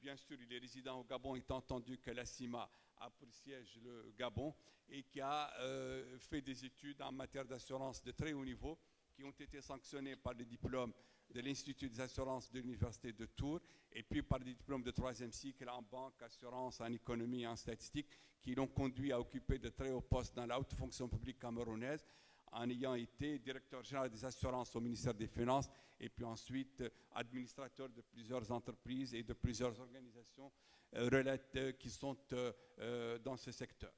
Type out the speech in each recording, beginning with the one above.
bien sûr, il est résident au Gabon, étant entendu que la CIMA a pour siège le Gabon et qui a fait des études en matière d'assurance de très haut niveau qui ont été sanctionnées par les diplômes de l'Institut des assurances de l'Université de Tours et puis par des diplômes de troisième cycle en banque, assurance, en économie et en statistique qui l'ont conduit à occuper de très hauts postes dans la haute fonction publique camerounaise en ayant été directeur général des assurances au ministère des Finances et puis ensuite administrateur de plusieurs entreprises et de plusieurs organisations qui sont dans ce secteur.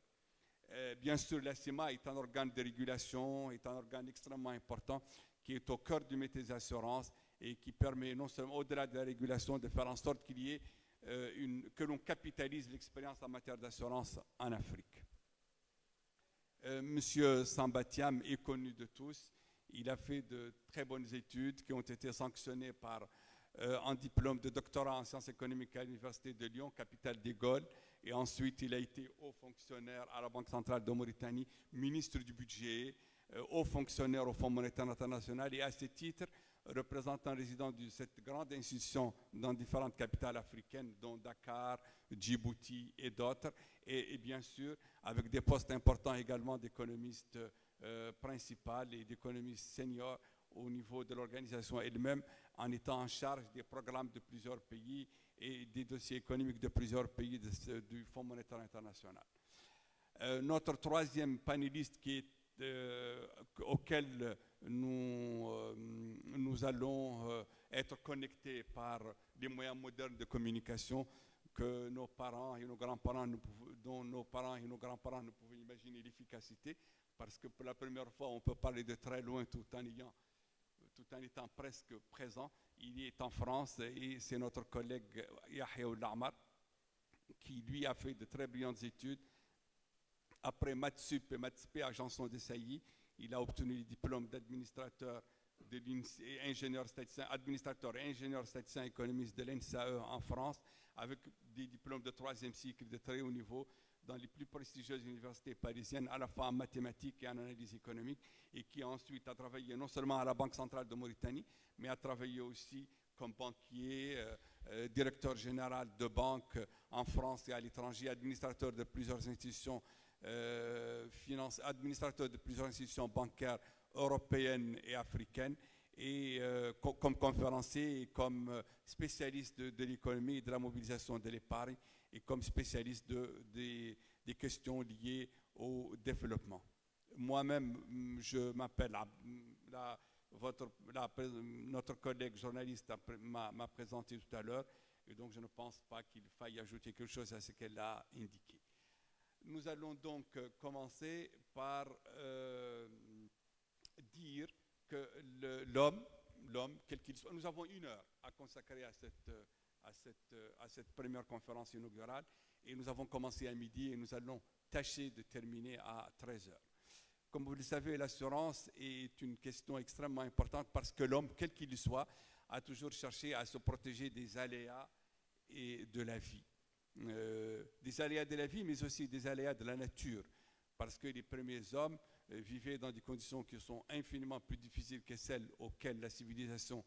Bien sûr, la CIMA est un organe de régulation, est un organe extrêmement important qui est au cœur du métier des assurances et qui permet non seulement au-delà de la régulation de faire en sorte qu'il y ait que l'on capitalise l'expérience en matière d'assurance en Afrique. Monsieur Sambatiam est connu de tous. Il a fait de très bonnes études qui ont été sanctionnées par un diplôme de doctorat en sciences économiques à l'Université de Lyon, capitale des Gaules. Et ensuite, il a été haut fonctionnaire à la Banque centrale de Mauritanie, ministre du budget, haut fonctionnaire au Fonds monétaire international et à ce titre, représentant résident de cette grande institution dans différentes capitales africaines, dont Dakar, Djibouti et d'autres, et bien sûr avec des postes importants également d'économiste principal et d'économiste senior au niveau de l'organisation elle-même, en étant en charge des programmes de plusieurs pays et des dossiers économiques de plusieurs pays du Fonds monétaire international. Notre troisième panéliste auquel nous allons être connectés par des moyens modernes de communication que nos parents et nos grands-parents, dont nos parents et nos grands-parents ne pouvaient imaginer l'efficacité, parce que pour la première fois, on peut parler de très loin tout en étant presque présent. Il est en France et c'est notre collègue Yahya Oulamar qui lui a fait de très brillantes études. Après Mathsup et Mathsp à Janson de Sailly, il a obtenu le diplôme d'administrateur de administrateur et ingénieur statisticien économiste de l'ENSAE en France, avec des diplômes de troisième cycle de très haut niveau dans les plus prestigieuses universités parisiennes, à la fois en mathématiques et en analyse économique, et qui ensuite a travaillé non seulement à la Banque centrale de Mauritanie, mais a travaillé aussi comme banquier, directeur général de banque en France et à l'étranger, administrateur de plusieurs institutions administrateur de plusieurs institutions bancaires européennes et africaines, et comme conférencier et comme spécialiste de l'économie et de la mobilisation de l'épargne, et comme spécialiste des questions liées au développement. Moi-même, je m'appelle notre collègue journaliste m'a présenté tout à l'heure, et donc je ne pense pas qu'il faille ajouter quelque chose à ce qu'elle a indiqué. Nous allons donc commencer par dire que l'homme, quel qu'il soit, nous avons 1 heure à consacrer à cette première conférence inaugurale, et nous avons commencé à midi et nous allons tâcher de terminer à 13 heures. Comme vous le savez, l'assurance est une question extrêmement importante parce que l'homme, quel qu'il soit, a toujours cherché à se protéger des aléas et de la vie. Des aléas de la vie, mais aussi des aléas de la nature, parce que les premiers hommes vivaient dans des conditions qui sont infiniment plus difficiles que celles auxquelles la civilisation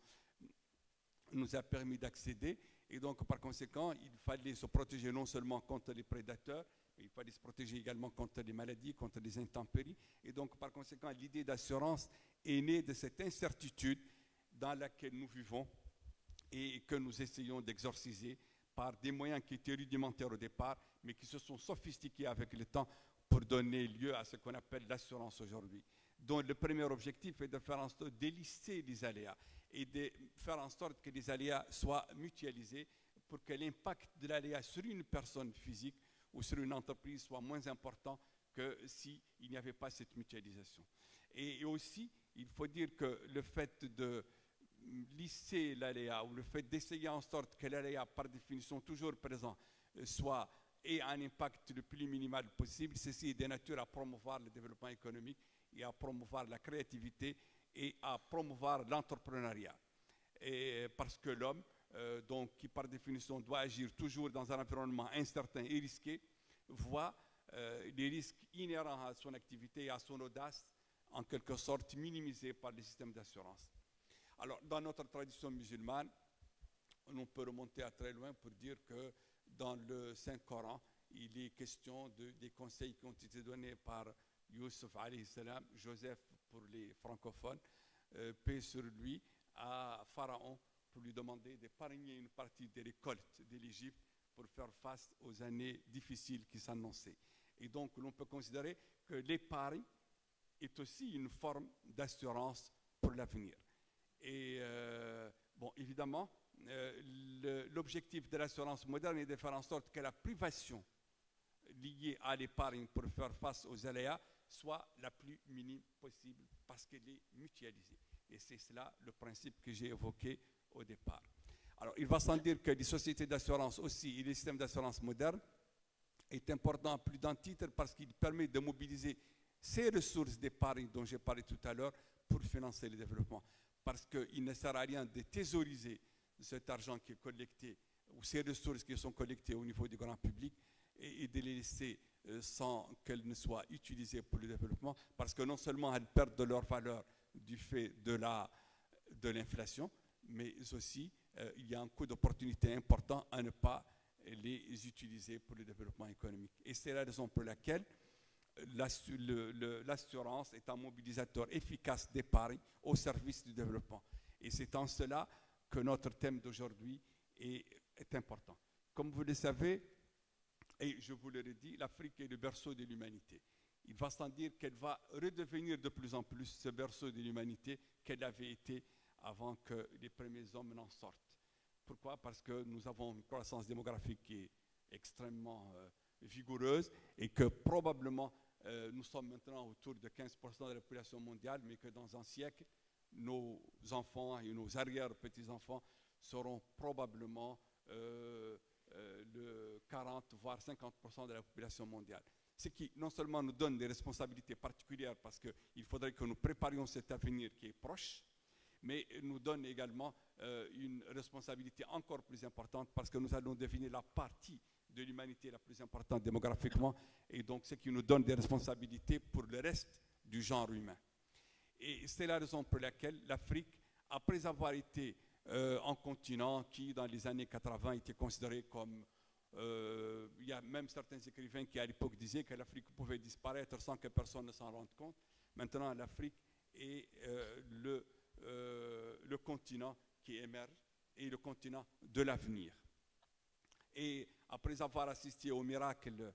nous a permis d'accéder, et donc par conséquent, il fallait se protéger non seulement contre les prédateurs, mais il fallait se protéger également contre les maladies, contre les intempéries, et donc par conséquent, l'idée d'assurance est née de cette incertitude dans laquelle nous vivons et que nous essayons d'exorciser par des moyens qui étaient rudimentaires au départ, mais qui se sont sophistiqués avec le temps pour donner lieu à ce qu'on appelle l'assurance aujourd'hui, dont le premier objectif est de faire en sorte d'élisser les aléas et de faire en sorte que les aléas soient mutualisés pour que l'impact de l'aléa sur une personne physique ou sur une entreprise soit moins important que s'il n'y avait pas cette mutualisation. Et aussi, il faut dire que le fait de lisser l'aléa ou le fait d'essayer en sorte que l'aléa, par définition toujours présent, ait un impact le plus minimal possible, ceci est de nature à promouvoir le développement économique et à promouvoir la créativité et à promouvoir l'entrepreneuriat. Et parce que l'homme, donc, qui par définition doit agir toujours dans un environnement incertain et risqué, voit les risques inhérents à son activité et à son audace en quelque sorte minimisés par les systèmes d'assurance. Alors, dans notre tradition musulmane, on peut remonter à très loin pour dire que dans le Saint-Coran, il est question des conseils qui ont été donnés par Youssef alayhi salam, Joseph pour les francophones, paix sur lui, à Pharaon pour lui demander d'épargner une partie des récoltes de l'Égypte pour faire face aux années difficiles qui s'annonçaient. Et donc, l'on peut considérer que l'épargne est aussi une forme d'assurance pour l'avenir. Et bon, évidemment, l'objectif de l'assurance moderne est de faire en sorte que la privation liée à l'épargne pour faire face aux aléas soit la plus minime possible parce qu'elle est mutualisée. Et c'est cela le principe que j'ai évoqué au départ. Alors, il va sans dire que les sociétés d'assurance aussi et les systèmes d'assurance modernes est important à plus d'un titre parce qu'il permet de mobiliser ces ressources d'épargne dont j'ai parlé tout à l'heure pour financer le développement. Parce qu'il ne sert à rien de thésauriser cet argent qui est collecté ou ces ressources qui sont collectées au niveau du grand public et de les laisser sans qu'elles ne soient utilisées pour le développement, parce que non seulement elles perdent de leur valeur du fait de l'inflation, mais aussi il y a un coût d'opportunité important à ne pas les utiliser pour le développement économique. Et c'est la raison pour laquelle l'assurance est un mobilisateur efficace d'épargne au service du développement. Et c'est en cela que notre thème d'aujourd'hui est important. Comme vous le savez, et je vous l'ai dit, l'Afrique est le berceau de l'humanité. Il va sans dire qu'elle va redevenir de plus en plus ce berceau de l'humanité qu'elle avait été avant que les premiers hommes n'en sortent. Pourquoi? Parce que nous avons une croissance démographique qui est extrêmement vigoureuse et que probablement nous sommes maintenant autour de 15% de la population mondiale, mais que dans un siècle, nos enfants et nos arrière-petits-enfants seront probablement le 40 voire 50% de la population mondiale. Ce qui non seulement nous donne des responsabilités particulières parce qu'il faudrait que nous préparions cet avenir qui est proche, mais nous donne également une responsabilité encore plus importante parce que nous allons devenir la partie de l'humanité la plus importante démographiquement et donc ce qui nous donne des responsabilités pour le reste du genre humain. Et c'est la raison pour laquelle l'Afrique, après avoir été un continent qui, dans les années 80, était considéré comme... il y a même certains écrivains qui, à l'époque, disaient que l'Afrique pouvait disparaître sans que personne ne s'en rende compte. Maintenant, l'Afrique est le continent qui émerge et le continent de l'avenir. Et après avoir assisté au miracle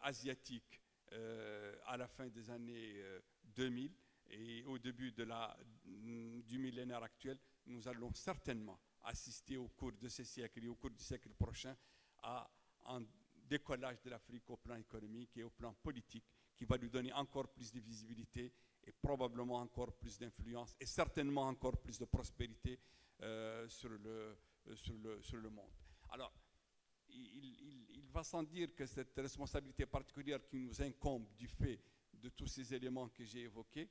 asiatique à la fin des années 2000 et au début du millénaire actuel, nous allons certainement assister au cours de ces siècles et au cours du siècle prochain à un décollage de l'Afrique au plan économique et au plan politique qui va lui donner encore plus de visibilité et probablement encore plus d'influence et certainement encore plus de prospérité sur le monde. Alors, il va sans dire que cette responsabilité particulière qui nous incombe du fait de tous ces éléments que j'ai évoqués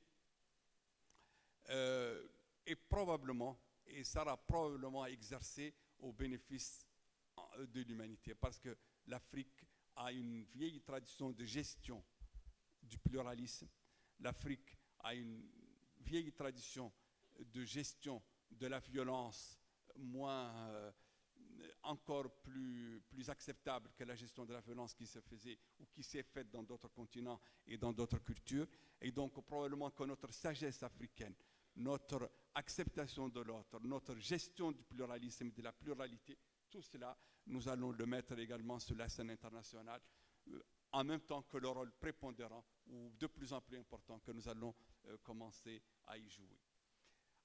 est probablement et sera probablement exercée au bénéfice de l'humanité parce que l'Afrique a une vieille tradition de gestion du pluralisme. L'Afrique a une vieille tradition de gestion de la violence encore plus acceptable que la gestion de la violence qui se faisait ou qui s'est faite dans d'autres continents et dans d'autres cultures. Et donc probablement que notre sagesse africaine, notre acceptation de l'autre, notre gestion du pluralisme et de la pluralité, tout cela, nous allons le mettre également sur la scène internationale, en même temps que le rôle prépondérant ou de plus en plus important que nous allons commencer à y jouer.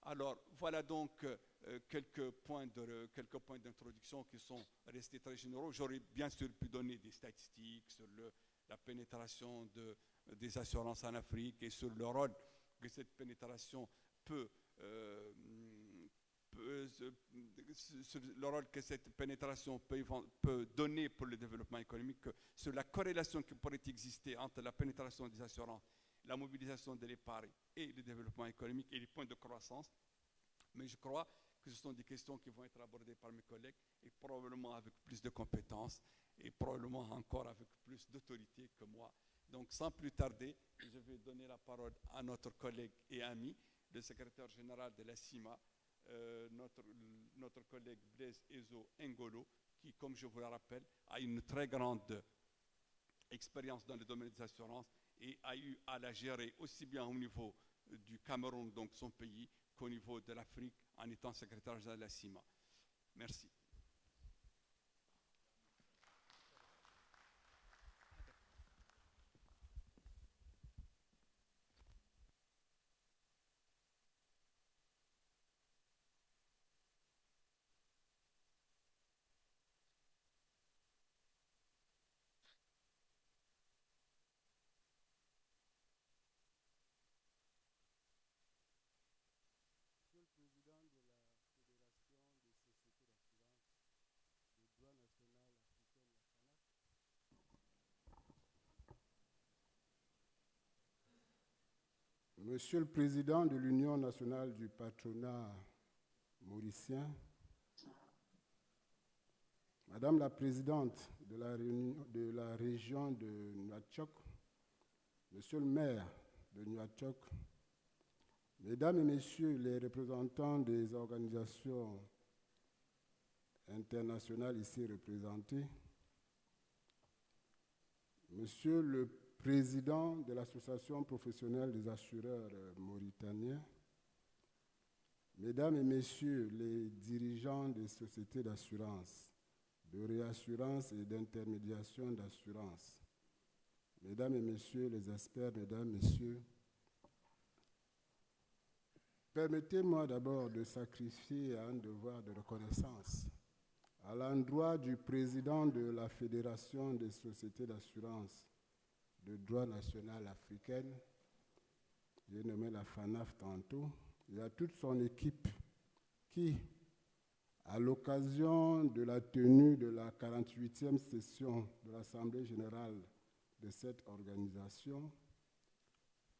Alors, voilà donc quelques points d'introduction qui sont restés très généraux. J'aurais bien sûr pu donner des statistiques sur la pénétration des assurances en Afrique et sur le rôle que cette pénétration peut donner pour le développement économique, sur la corrélation qui pourrait exister entre la pénétration des assurances, la mobilisation de l'épargne et le développement économique et les points de croissance. Mais je crois que ce sont des questions qui vont être abordées par mes collègues et probablement avec plus de compétences et probablement encore avec plus d'autorité que moi. Donc sans plus tarder, je vais donner la parole à notre collègue et ami, le secrétaire général de la CIMA, notre collègue Blaise Ezo Ngolo, qui, comme je vous le rappelle, a une très grande expérience dans le domaine des assurances et a eu à la gérer aussi bien au niveau du Cameroun, donc son pays, qu'au niveau de l'Afrique, en étant secrétaire général de la CIMA. Merci. Monsieur le Président de l'Union nationale du patronat mauricien, Madame la Présidente de la région de Nouakchott, Monsieur le maire de Nouakchott, Mesdames et Messieurs les représentants des organisations internationales ici représentées, Monsieur le Président de l'Association professionnelle des assureurs mauritaniens, Mesdames et Messieurs les dirigeants des sociétés d'assurance, de réassurance et d'intermédiation d'assurance, Mesdames et Messieurs les experts, Mesdames, Messieurs, permettez-moi d'abord de sacrifier un devoir de reconnaissance à l'endroit du président de la Fédération des sociétés d'assurance de droit national africaine, j'ai nommé la FANAF tantôt, et à toute son équipe qui, à l'occasion de la tenue de la 48e session de l'Assemblée générale de cette organisation,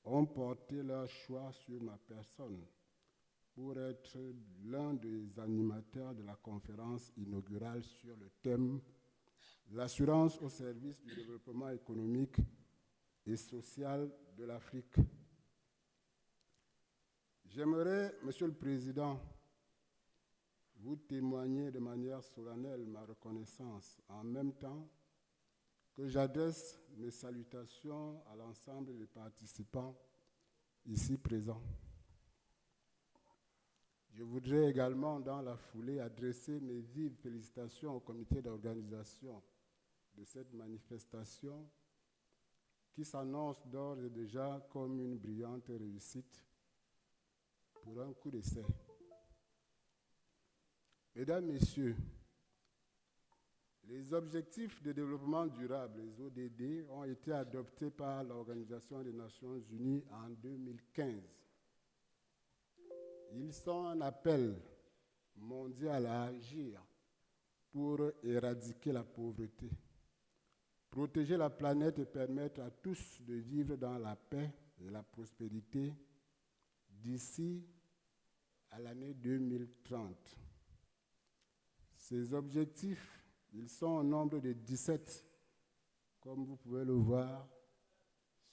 ont porté leur choix sur ma personne pour être l'un des animateurs de la conférence inaugurale sur le thème « L'assurance au service du développement économique et social de l'Afrique ». J'aimerais, Monsieur le Président, vous témoigner de manière solennelle ma reconnaissance en même temps que j'adresse mes salutations à l'ensemble des participants ici présents. Je voudrais également, dans la foulée, adresser mes vives félicitations au comité d'organisation de cette manifestation qui s'annonce d'ores et déjà comme une brillante réussite pour un coup d'essai. Mesdames, Messieurs, les objectifs de développement durable, les ODD, ont été adoptés par l'Organisation des Nations Unies en 2015. Ils sont un appel mondial à agir pour éradiquer la pauvreté, protéger la planète et permettre à tous de vivre dans la paix et la prospérité d'ici à l'année 2030. Ces objectifs, ils sont au nombre de 17, comme vous pouvez le voir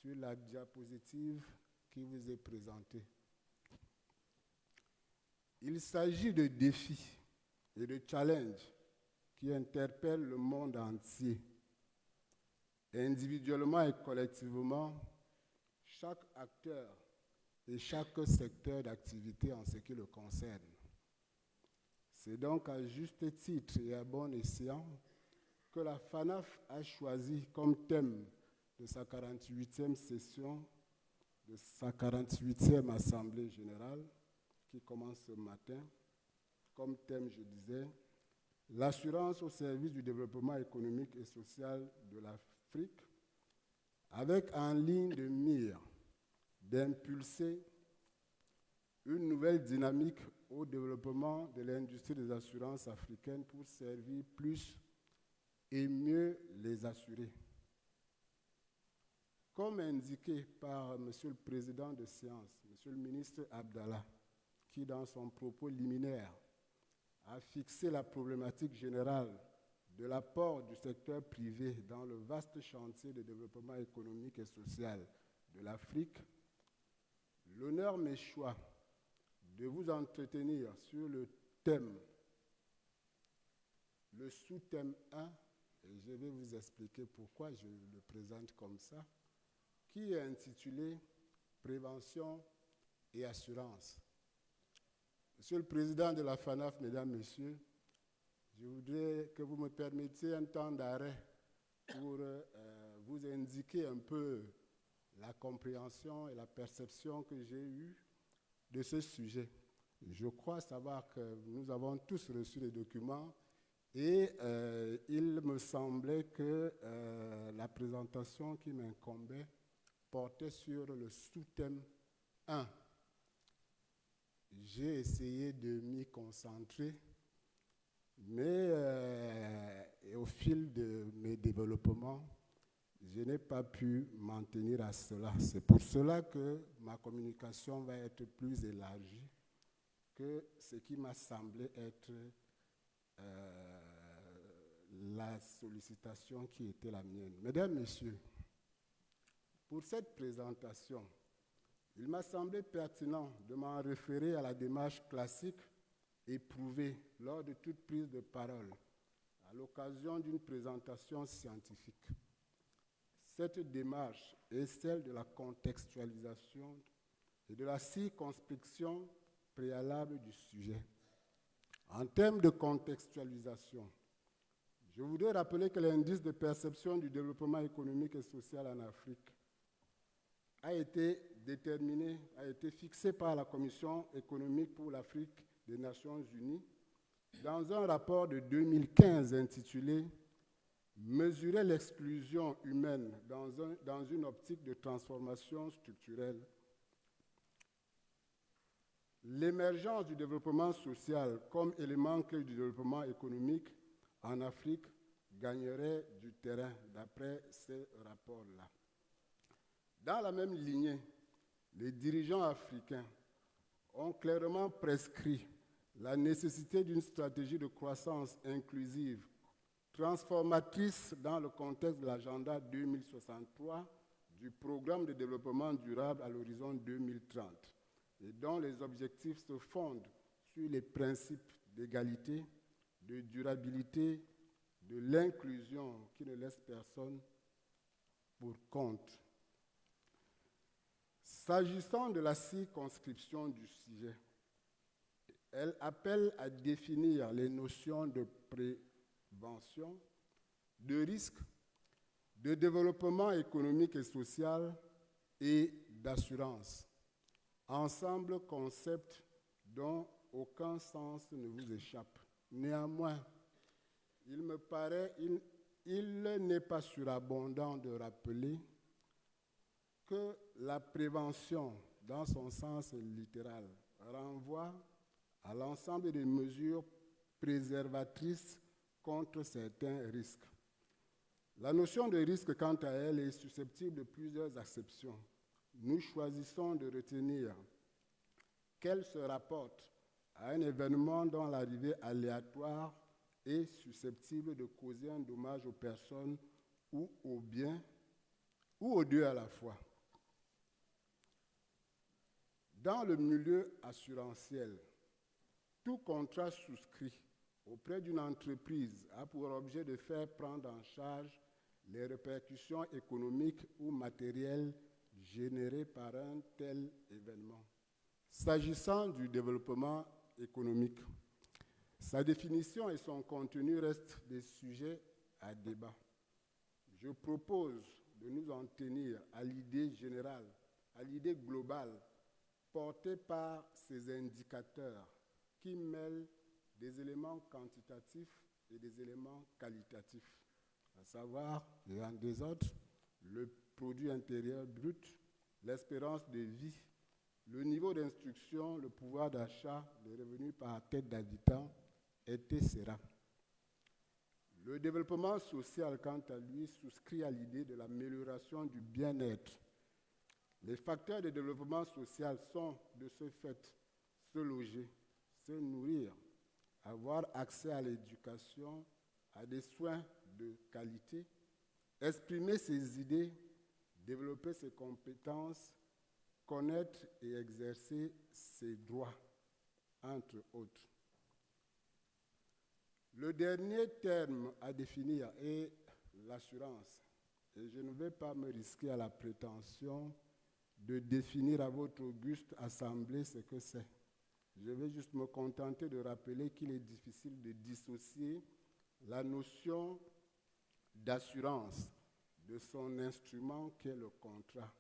sur la diapositive qui vous est présentée. Il s'agit de défis et de challenges qui interpellent le monde entier. Individuellement et collectivement, chaque acteur et chaque secteur d'activité en ce qui le concerne. C'est donc à juste titre et à bon escient que la FANAF a choisi comme thème de sa 48e session, de sa 48e Assemblée générale, qui commence ce matin, comme thème, je disais, l'assurance au service du développement économique et social de l'Afrique, avec en ligne de mire d'impulser une nouvelle dynamique au développement de l'industrie des assurances africaines pour servir plus et mieux les assurés. Comme indiqué par Monsieur le Président de séance, Monsieur le ministre Abdallah, qui dans son propos liminaire a fixé la problématique générale de l'apport du secteur privé dans le vaste chantier de développement économique et social de l'Afrique, l'honneur m'échoit de vous entretenir sur le thème, le sous-thème 1, et je vais vous expliquer pourquoi je le présente comme ça, qui est intitulé « Prévention et assurance ». Monsieur le Président de la FANAF, Mesdames, Messieurs, je voudrais que vous me permettiez un temps d'arrêt pour vous indiquer un peu la compréhension et la perception que j'ai eue de ce sujet. Je crois savoir que nous avons tous reçu les documents et il me semblait que la présentation qui m'incombait portait sur le sous-thème 1. J'ai essayé de m'y concentrer, mais au fil de mes développements, je n'ai pas pu m'en tenir à cela. C'est pour cela que ma communication va être plus élargie que ce qui m'a semblé être la sollicitation qui était la mienne. Mesdames, Messieurs, pour cette présentation, il m'a semblé pertinent de m'en référer à la démarche classique éprouvée lors de toute prise de parole à l'occasion d'une présentation scientifique. Cette démarche est celle de la contextualisation et de la circonspection préalable du sujet. En termes de contextualisation, je voudrais rappeler que l'indice de perception du développement économique et social en Afrique a été fixé par la Commission économique pour l'Afrique des Nations Unies dans un rapport de 2015 intitulé « Mesurer l'exclusion humaine dans une optique de transformation structurelle ». L'émergence du développement social comme élément clé du développement économique en Afrique gagnerait du terrain d'après ce rapport-là. Dans la même lignée, les dirigeants africains ont clairement prescrit la nécessité d'une stratégie de croissance inclusive, transformatrice dans le contexte de l'agenda 2063 du programme de développement durable à l'horizon 2030 et dont les objectifs se fondent sur les principes d'égalité, de durabilité, de l'inclusion qui ne laisse personne pour compte. S'agissant de la circonscription du sujet, elle appelle à définir les notions de prévention, de risque, de développement économique et social et d'assurance. Ensemble, concepts dont aucun sens ne vous échappe. Néanmoins, il n'est pas surabondant de rappeler que la prévention, dans son sens littéral, renvoie à l'ensemble des mesures préservatrices contre certains risques. La notion de risque, quant à elle, est susceptible de plusieurs acceptions. Nous choisissons de retenir qu'elle se rapporte à un événement dont l'arrivée aléatoire est susceptible de causer un dommage aux personnes ou aux biens, ou aux deux à la fois. Dans le milieu assurantiel, tout contrat souscrit auprès d'une entreprise a pour objet de faire prendre en charge les répercussions économiques ou matérielles générées par un tel événement. S'agissant du développement économique, sa définition et son contenu restent des sujets à débat. Je propose de nous en tenir à l'idée générale, à l'idée globale, portée par ces indicateurs qui mêlent des éléments quantitatifs et des éléments qualitatifs, à savoir, l'un des autres, le produit intérieur brut, l'espérance de vie, le niveau d'instruction, le pouvoir d'achat, les revenus par tête d'habitant, etc. Le développement social, quant à lui, souscrit à l'idée de l'amélioration du bien-être. Les facteurs de développement social sont, de ce fait, se loger, se nourrir, avoir accès à l'éducation, à des soins de qualité, exprimer ses idées, développer ses compétences, connaître et exercer ses droits. entre autres. Le dernier terme à définir est l'assurance. Et je ne vais pas me risquer à la prétention de définir à votre auguste assemblée ce que c'est. Je vais juste me contenter de rappeler qu'il est difficile de dissocier la notion d'assurance de son instrument qu'est le contrat.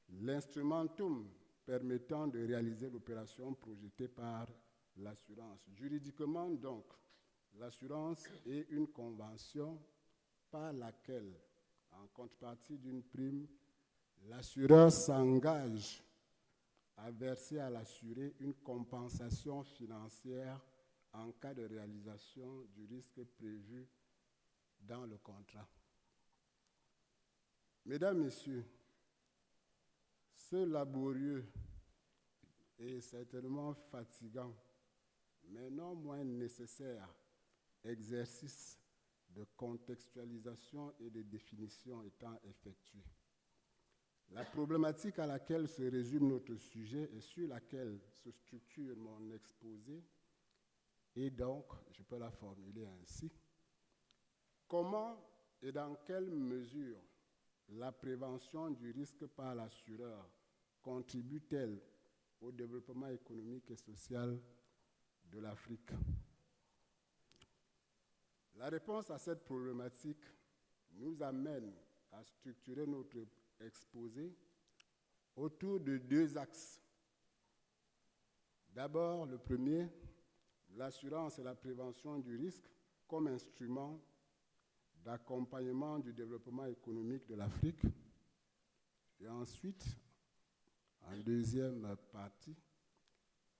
L'instrumentum permettant de réaliser l'opération projetée par l'assurance. Juridiquement donc, l'assurance est une convention par laquelle, en contrepartie d'une prime, l'assureur s'engage à verser à l'assuré une compensation financière en cas de réalisation du risque prévu dans le contrat. Mesdames, Messieurs, ce laborieux et certainement fatigant, mais non moins nécessaire exercice de contextualisation et de définition étant effectué, la problématique à laquelle se résume notre sujet et sur laquelle se structure mon exposé est donc, je peux la formuler ainsi, comment et dans quelle mesure la prévention du risque par l'assureur contribue-t-elle au développement économique et social de l'Afrique? La réponse à cette problématique nous amène à structurer notre exposé autour de deux axes. D'abord, le premier, l'assurance et la prévention du risque comme instrument d'accompagnement du développement économique de l'Afrique. Et ensuite, en deuxième partie,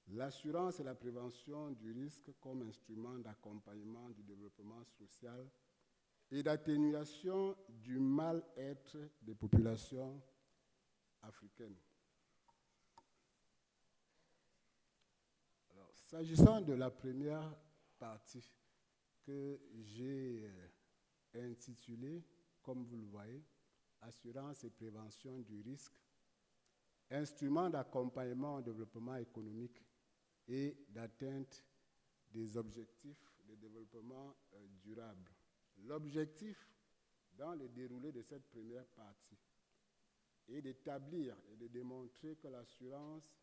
l'assurance et la prévention du risque comme instrument d'accompagnement du développement social et d'atténuation du mal-être des populations africaines. Alors, s'agissant de la première partie que j'ai intitulée, comme vous le voyez, Assurance et prévention du risque, instrument d'accompagnement au développement économique et d'atteinte des objectifs de développement durable. L'objectif, dans le déroulé de cette première partie, est d'établir et de démontrer que l'assurance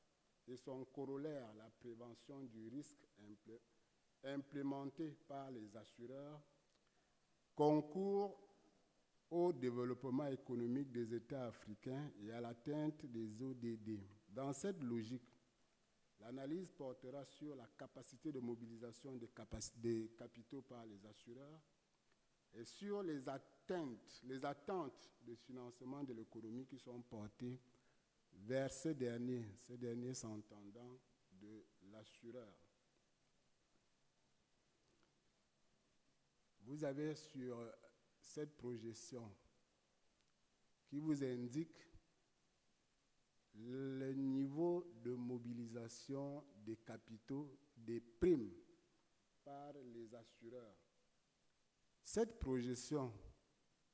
et son corollaire, la prévention du risque implémenté par les assureurs, concourent au développement économique des États africains et à l'atteinte des ODD. Dans cette logique, l'analyse portera sur la capacité de mobilisation des capitaux par les assureurs et sur les attentes de financement de l'économie qui sont portées vers ces derniers s'entendant de l'assureur. Vous avez sur cette projection qui vous indique le niveau de mobilisation des capitaux, des primes par les assureurs. Cette projection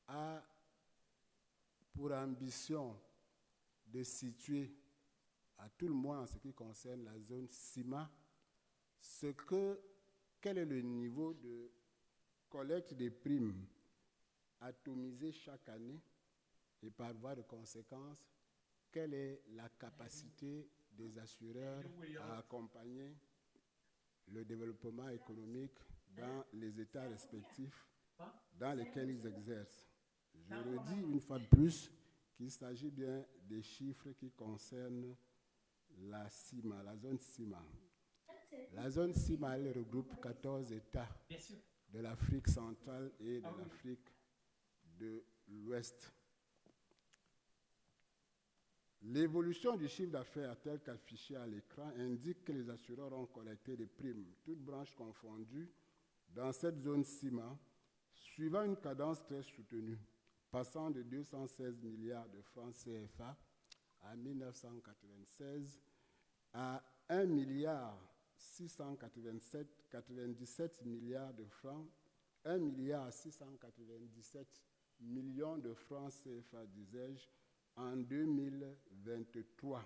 a pour ambition de situer, à tout le moins en ce qui concerne la zone CIMA, quel est le niveau de collecte des primes atomisées chaque année et par voie de conséquence, quelle est la capacité des assureurs à accompagner le développement économique dans les États respectifs dans lesquels ils exercent. Je redis une fois de plus qu'il s'agit bien des chiffres qui concernent la CIMA, la zone CIMA. La zone CIMA, elle regroupe 14 États de l'Afrique centrale et de l'Afrique de l'Ouest. L'évolution du chiffre d'affaires tel qu'affiché à l'écran indique que les assureurs ont collecté des primes, toutes branches confondues, dans cette zone CIMA, suivant une cadence très soutenue, passant de 216 milliards de francs CFA en 1996 à 1 milliard 697 milliards de francs, 1 milliard 697 millions de francs CFA, disais-je, en 2023.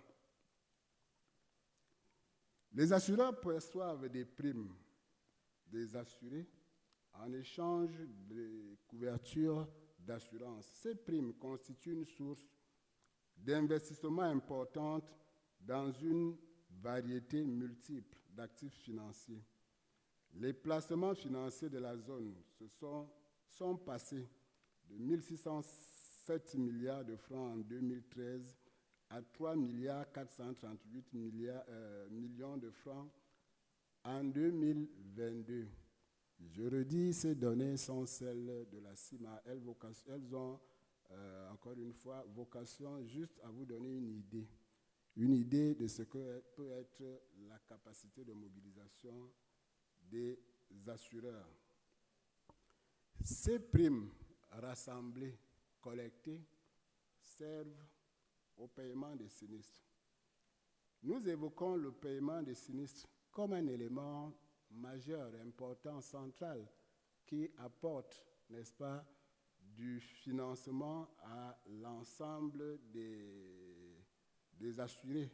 Les assureurs perçoivent des primes des assurés en échange de couvertures d'assurance. Ces primes constituent une source d'investissement importante dans une variété multiple d'actifs financiers. Les placements financiers de la zone sont passés de 1607 milliards de francs en 2013 à 3 438 millions de francs en 2022. Je redis, ces données sont celles de la CIMA. Elles ont, encore une fois, vocation juste à vous donner une idée de ce que peut être la capacité de mobilisation des assureurs. Ces primes rassemblées, collectées, servent au paiement des sinistres. Nous évoquons le paiement des sinistres comme un élément majeur, important, central, qui apporte, n'est-ce pas, du financement à l'ensemble des assurés.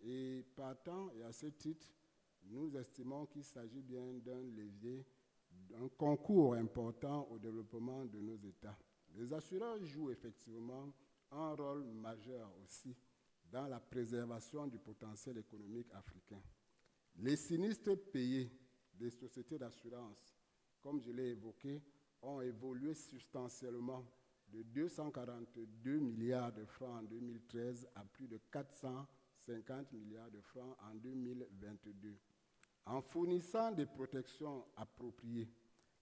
Et partant, et à ce titre, nous estimons qu'il s'agit bien d'un levier, d'un concours important au développement de nos États. Les assureurs jouent effectivement un rôle majeur aussi dans la préservation du potentiel économique africain. Les sinistres payés des sociétés d'assurance, comme je l'ai évoqué, ont évolué substantiellement de 242 milliards de francs en 2013 à plus de 450 milliards de francs en 2022. En fournissant des protections appropriées,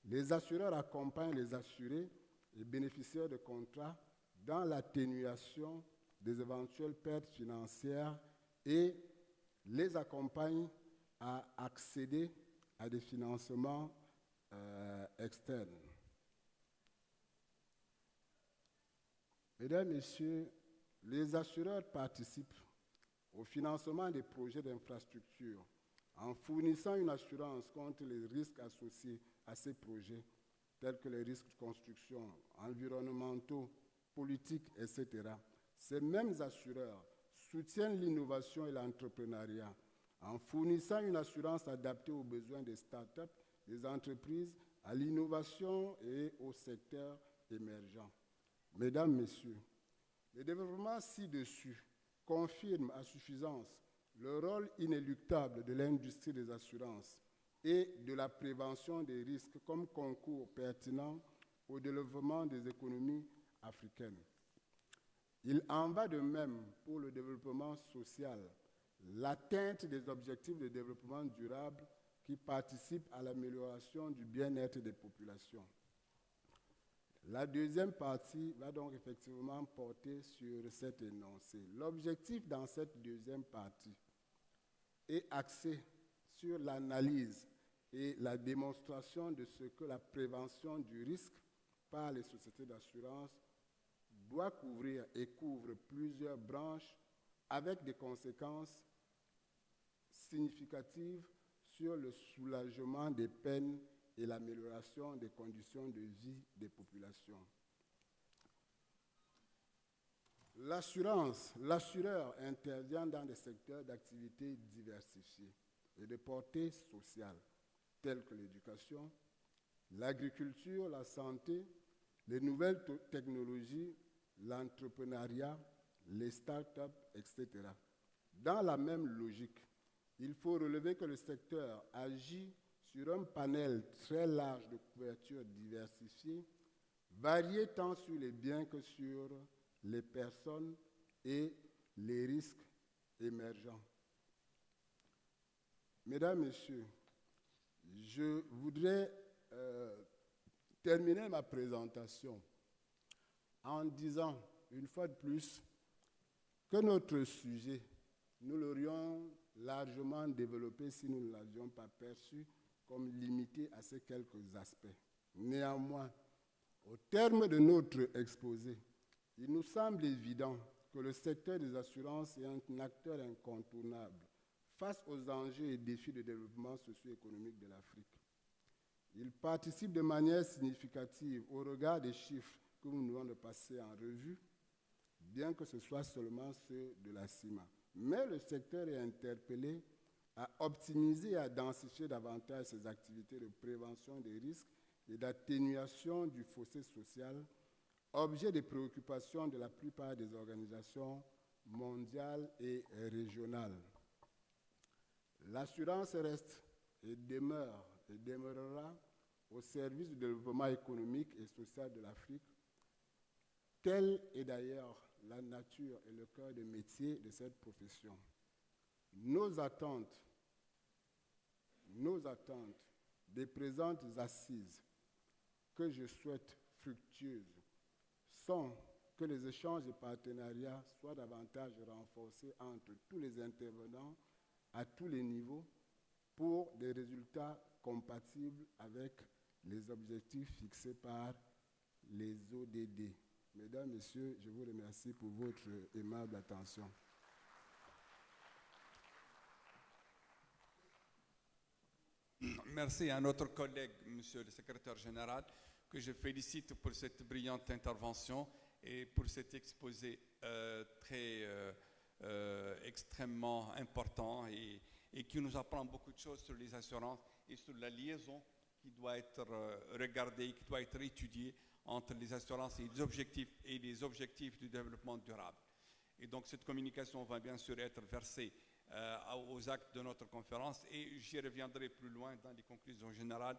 les assureurs accompagnent les assurés et bénéficiaires de contrats dans l'atténuation des éventuelles pertes financières et les accompagnent à accéder à des financements externes. Mesdames, Messieurs, les assureurs participent au financement des projets d'infrastructure en fournissant une assurance contre les risques associés à ces projets, tels que les risques de construction, environnementaux, politiques, etc. Ces mêmes assureurs soutiennent l'innovation et l'entrepreneuriat en fournissant une assurance adaptée aux besoins des start-up, des entreprises, à l'innovation et au secteur émergent. Mesdames, Messieurs, le développement ci-dessus confirme à suffisance le rôle inéluctable de l'industrie des assurances et de la prévention des risques comme concours pertinent au développement des économies africaines. Il en va de même pour le développement social, l'atteinte des objectifs de développement durable qui participent à l'amélioration du bien-être des populations. La deuxième partie va donc effectivement porter sur cet énoncé. L'objectif dans cette deuxième partie est axé sur l'analyse et la démonstration de ce que la prévention du risque par les sociétés d'assurance doit couvrir et couvre plusieurs branches avec des conséquences significatives sur le soulagement des peines et l'amélioration des conditions de vie des populations. L'assureur intervient dans des secteurs d'activité diversifiés et de portée sociale, tels que l'éducation, l'agriculture, la santé, les nouvelles technologies, l'entrepreneuriat, les start-up, etc. Dans la même logique, il faut relever que le secteur agit sur un panel très large de couvertures diversifiées, variées tant sur les biens que sur les personnes et les risques émergents. Mesdames, Messieurs, je voudrais terminer ma présentation en disant, une fois de plus, que notre sujet, nous l'aurions largement développé si nous ne l'avions pas perçu comme limité à ces quelques aspects. Néanmoins, au terme de notre exposé, il nous semble évident que le secteur des assurances est un acteur incontournable face aux enjeux et défis de développement socio-économique de l'Afrique. Il participe de manière significative au regard des chiffres que nous venons de passer en revue, bien que ce soit seulement ceux de la CIMA. mais le secteur est interpellé à optimiser et à densifier davantage ses activités de prévention des risques et d'atténuation du fossé social, objet de préoccupation de la plupart des organisations mondiales et régionales. L'assurance reste et demeurera au service du développement économique et social de l'Afrique. Telle est d'ailleurs la nature et le cœur de métier de cette profession. Nos attentes des présentes assises, que je souhaite fructueuses, sont que les échanges et partenariats soient davantage renforcés entre tous les intervenants à tous les niveaux pour des résultats compatibles avec les objectifs fixés par les ODD. Mesdames, Messieurs, je vous remercie pour votre aimable attention. Merci à notre collègue, Monsieur le Secrétaire général, que je félicite pour cette brillante intervention et pour cet exposé extrêmement important et qui nous apprend beaucoup de choses sur les assurances et sur la liaison qui doit être regardée, qui doit être étudiée entre les assurances et les objectifs du développement durable. Et donc cette communication va bien sûr être versée aux actes de notre conférence et j'y reviendrai plus loin dans les conclusions générales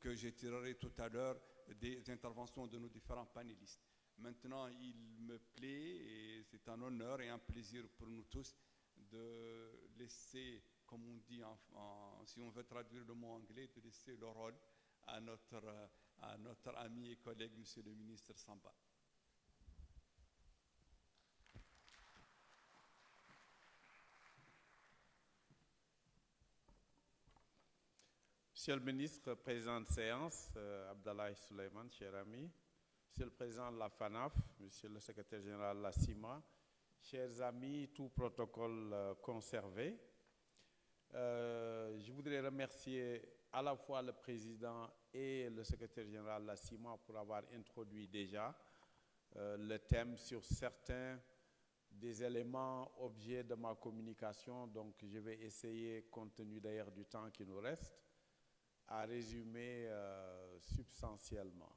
que je tirerai tout à l'heure des interventions de nos différents panélistes. Maintenant, il me plaît et c'est un honneur et un plaisir pour nous tous de laisser, comme on dit, si on veut traduire le mot anglais, de laisser le rôle à notre ami et collègue, Monsieur le ministre Samba. Monsieur le ministre, président de séance, Abdallah Suleiman, cher ami, Monsieur le président de la FANAF, Monsieur le secrétaire général de la CIMA, chers amis, tout protocole conservé, je voudrais remercier à la fois le président et le secrétaire général de la CIMA pour avoir introduit déjà le thème sur certains des éléments objets de ma communication. Donc je vais essayer, compte tenu d'ailleurs du temps qui nous reste, à résumer substantiellement.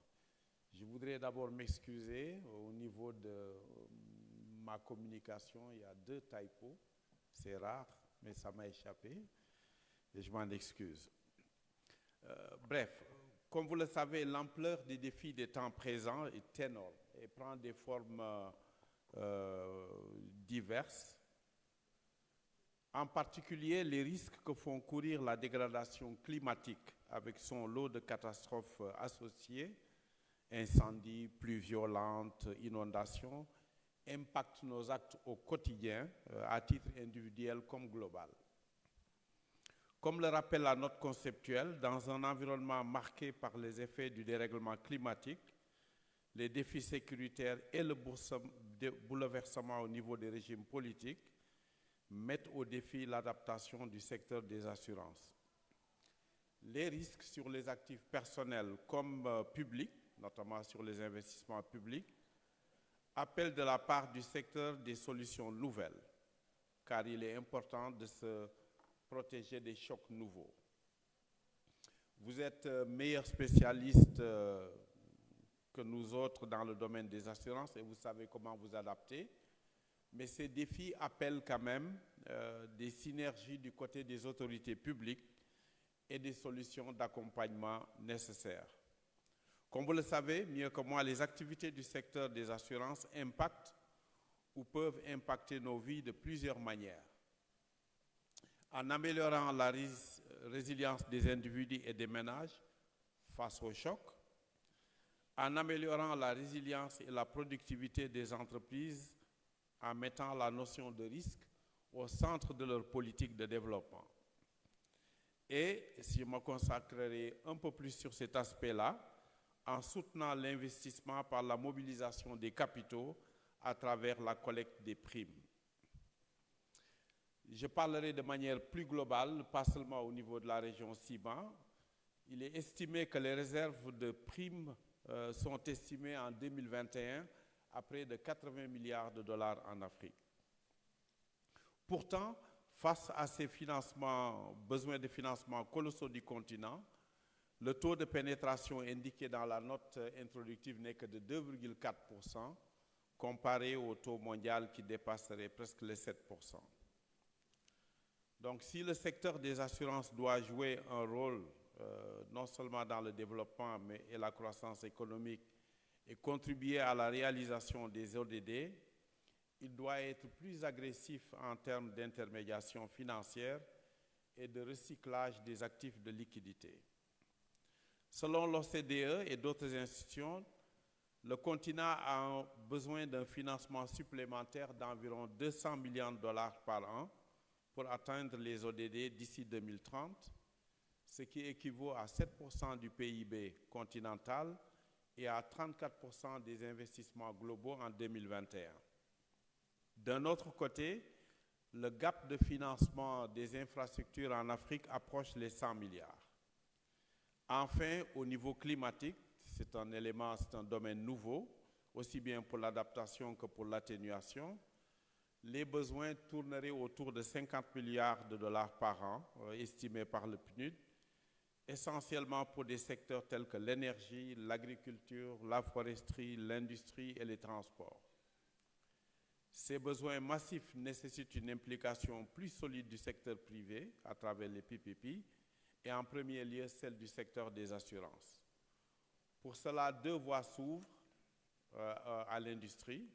Je voudrais d'abord m'excuser au niveau de ma communication. Il y a 2 typos, c'est rare, mais ça m'a échappé et je m'en excuse. Bref, comme vous le savez, l'ampleur des défis des temps présents est énorme et prend des formes diverses. En particulier, les risques que font courir la dégradation climatique avec son lot de catastrophes associées, incendies, pluies violentes, inondations, impactent nos actes au quotidien, à titre individuel comme global. Comme le rappelle la note conceptuelle, dans un environnement marqué par les effets du dérèglement climatique, les défis sécuritaires et le bouleversement au niveau des régimes politiques mettent au défi l'adaptation du secteur des assurances. Les risques sur les actifs personnels comme publics, notamment sur les investissements publics, appellent de la part du secteur des solutions nouvelles, car il est important de se protéger des chocs nouveaux. Vous êtes meilleur spécialiste que nous autres dans le domaine des assurances et vous savez comment vous adapter. Mais ces défis appellent quand même des synergies du côté des autorités publiques et des solutions d'accompagnement nécessaires. Comme vous le savez, mieux que moi, les activités du secteur des assurances impactent ou peuvent impacter nos vies de plusieurs manières. En améliorant la résilience des individus et des ménages face aux chocs, en améliorant la résilience et la productivité des entreprises, en mettant la notion de risque au centre de leur politique de développement. Et si je me consacrerai un peu plus sur cet aspect-là, en soutenant l'investissement par la mobilisation des capitaux à travers la collecte des primes. Je parlerai de manière plus globale, pas seulement au niveau de la région CIMA. Il est estimé que les réserves de primes sont estimées en 2021 à près de 80 milliards de dollars en Afrique. Pourtant, face à ces besoins de financement colossaux du continent, le taux de pénétration indiqué dans la note introductive n'est que de 2,4%, comparé au taux mondial qui dépasserait presque les 7%. Donc, si le secteur des assurances doit jouer un rôle non seulement dans le développement et la croissance économique et contribuer à la réalisation des ODD, il doit être plus agressif en termes d'intermédiation financière et de recyclage des actifs de liquidité. Selon l'OCDE et d'autres institutions, le continent a besoin d'un financement supplémentaire d'environ 200 millions de dollars par an pour atteindre les ODD d'ici 2030, ce qui équivaut à 7% du PIB continental et à 34% des investissements globaux en 2021. D'un autre côté, le gap de financement des infrastructures en Afrique approche les 100 milliards. Enfin, au niveau climatique, c'est un domaine nouveau, aussi bien pour l'adaptation que pour l'atténuation. Les besoins tourneraient autour de 50 milliards de dollars par an, estimés par le PNUD, essentiellement pour des secteurs tels que l'énergie, l'agriculture, la foresterie, l'industrie et les transports. Ces besoins massifs nécessitent une implication plus solide du secteur privé à travers les PPP et en premier lieu celle du secteur des assurances. Pour cela, 2 voies s'ouvrent à l'industrie.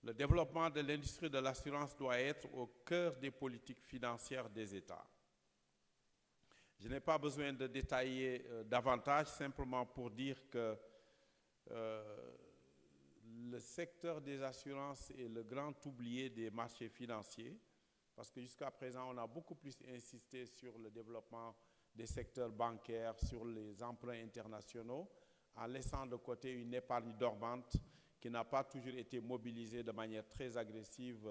Le développement de l'industrie de l'assurance doit être au cœur des politiques financières des États. Je n'ai pas besoin de détailler davantage, simplement pour dire que le secteur des assurances est le grand oublié des marchés financiers, parce que jusqu'à présent, on a beaucoup plus insisté sur le développement des secteurs bancaires, sur les emprunts internationaux, en laissant de côté une épargne dormante qui n'a pas toujours été mobilisée de manière très agressive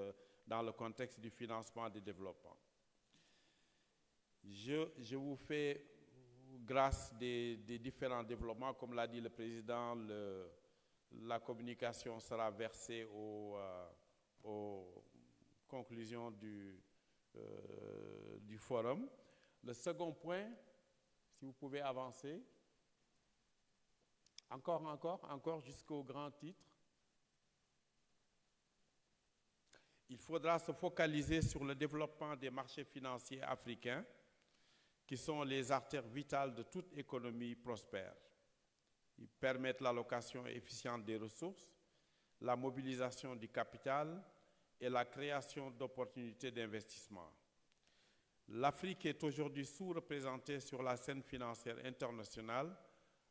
dans le contexte du financement du développement. Je vous fais grâce des différents développements. Comme l'a dit le président, la communication sera versée aux conclusions du forum. Le second point, si vous pouvez avancer, encore jusqu'au grand titre. Il faudra se focaliser sur le développement des marchés financiers africains, qui sont les artères vitales de toute économie prospère. Ils permettent l'allocation efficiente des ressources, la mobilisation du capital et la création d'opportunités d'investissement. L'Afrique est aujourd'hui sous-représentée sur la scène financière internationale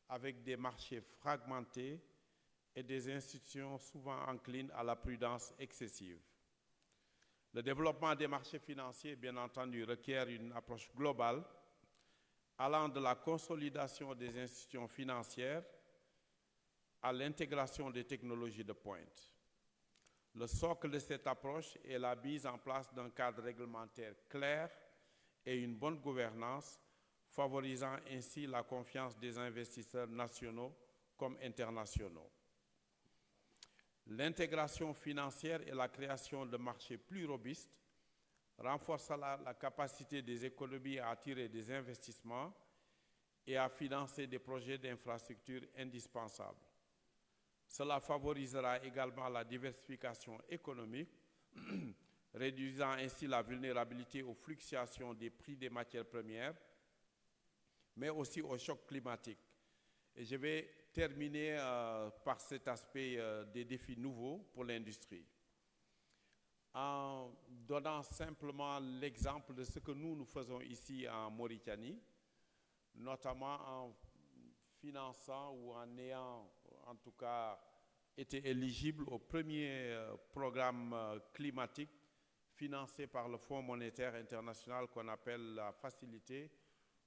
avec des marchés fragmentés et des institutions souvent enclines à la prudence excessive. Le développement des marchés financiers, bien entendu, requiert une approche globale allant de la consolidation des institutions financières à l'intégration des technologies de pointe. Le socle de cette approche est la mise en place d'un cadre réglementaire clair et une bonne gouvernance, favorisant ainsi la confiance des investisseurs nationaux comme internationaux. L'intégration financière et la création de marchés plus robustes renforcera la capacité des économies à attirer des investissements et à financer des projets d'infrastructures indispensables. Cela favorisera également la diversification économique, réduisant ainsi la vulnérabilité aux fluctuations des prix des matières premières, mais aussi au choc climatique. Et je vais terminer par cet aspect des défis nouveaux pour l'industrie, en donnant simplement l'exemple de ce que nous faisons ici en Mauritanie, notamment en finançant ou en ayant en tout cas été éligible au premier programme climatique financé par le Fonds monétaire international qu'on appelle la Facilité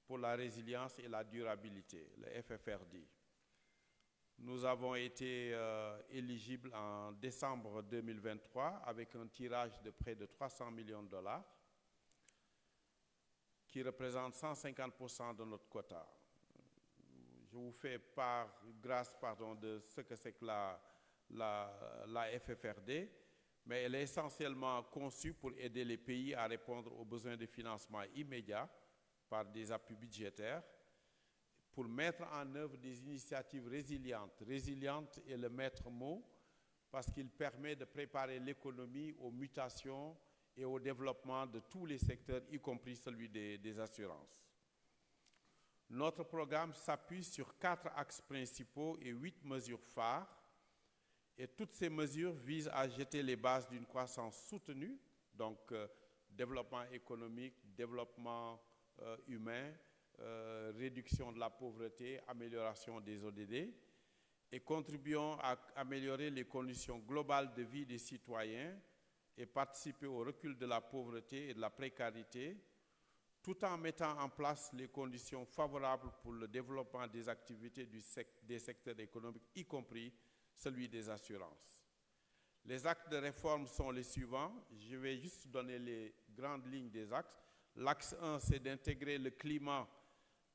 pour la résilience et la durabilité, le FFRD. Nous avons été éligibles en décembre 2023 avec un tirage de près de 300 millions de dollars qui représente 150% de notre quota. Je vous fais grâce de ce que c'est que la FFRD. mais elle est essentiellement conçue pour aider les pays à répondre aux besoins de financement immédiats par des appuis budgétaires, pour mettre en œuvre des initiatives résilientes. Résiliente est le maître mot parce qu'il permet de préparer l'économie aux mutations et au développement de tous les secteurs, y compris celui des assurances. Notre programme s'appuie sur 4 axes principaux et 8 mesures phares. Et toutes ces mesures visent à jeter les bases d'une croissance soutenue, donc développement économique, développement humain, réduction de la pauvreté, amélioration des ODD, et contribuant à améliorer les conditions globales de vie des citoyens et participer au recul de la pauvreté et de la précarité, tout en mettant en place les conditions favorables pour le développement des activités des secteurs économiques, y compris celui des assurances. Les axes de réforme sont les suivants. Je vais juste donner les grandes lignes des axes. L'axe 1, c'est d'intégrer le climat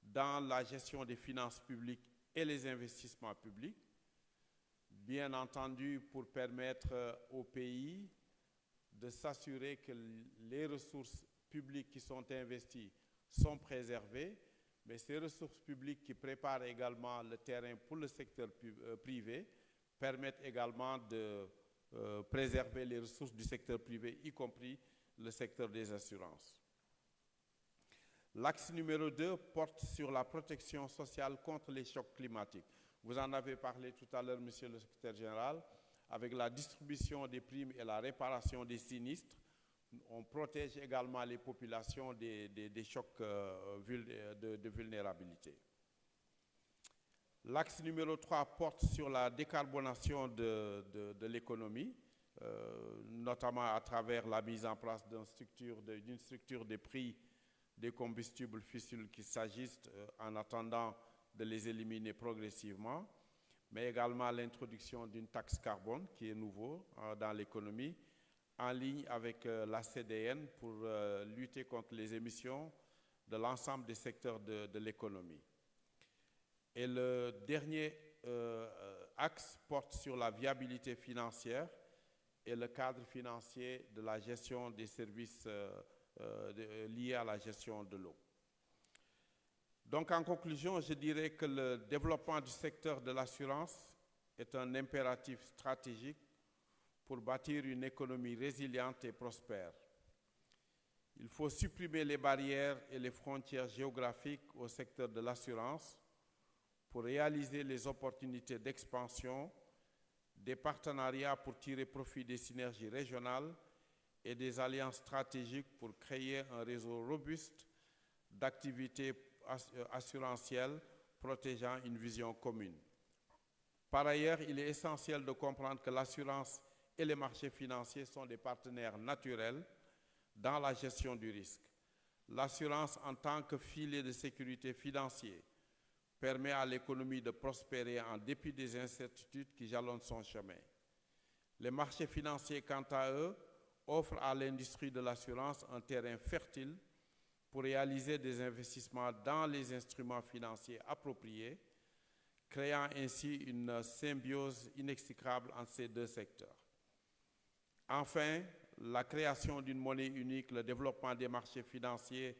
dans la gestion des finances publiques et les investissements publics, bien entendu pour permettre au pays de s'assurer que les ressources publiques qui sont investies sont préservées, mais ces ressources publiques qui préparent également le terrain pour le secteur privé permettent également de préserver les ressources du secteur privé, y compris le secteur des assurances. L'axe numéro 2 porte sur la protection sociale contre les chocs climatiques. Vous en avez parlé tout à l'heure, Monsieur le Secrétaire général, avec la distribution des primes et la réparation des sinistres. On protège également les populations des chocs de vulnérabilité. L'axe numéro 3 porte sur la décarbonation de l'économie, notamment à travers la mise en place d'une structure des prix des combustibles fossiles qu'il s'agisse en attendant de les éliminer progressivement, mais également l'introduction d'une taxe carbone qui est nouveau dans l'économie, en ligne avec la CDN pour lutter contre les émissions de l'ensemble des secteurs de l'économie. Et le dernier axe porte sur la viabilité financière et le cadre financier de la gestion des services liés à la gestion de l'eau. Donc en conclusion, je dirais que le développement du secteur de l'assurance est un impératif stratégique pour bâtir une économie résiliente et prospère. Il faut supprimer les barrières et les frontières géographiques au secteur de l'assurance pour réaliser les opportunités d'expansion, des partenariats pour tirer profit des synergies régionales et des alliances stratégiques pour créer un réseau robuste d'activités assurantielles protégeant une vision commune. Par ailleurs, il est essentiel de comprendre que l'assurance et les marchés financiers sont des partenaires naturels dans la gestion du risque. L'assurance en tant que filet de sécurité financier permet à l'économie de prospérer en dépit des incertitudes qui jalonnent son chemin. Les marchés financiers, quant à eux, offrent à l'industrie de l'assurance un terrain fertile pour réaliser des investissements dans les instruments financiers appropriés, créant ainsi une symbiose inextricable entre ces deux secteurs. Enfin, la création d'une monnaie unique, le développement des marchés financiers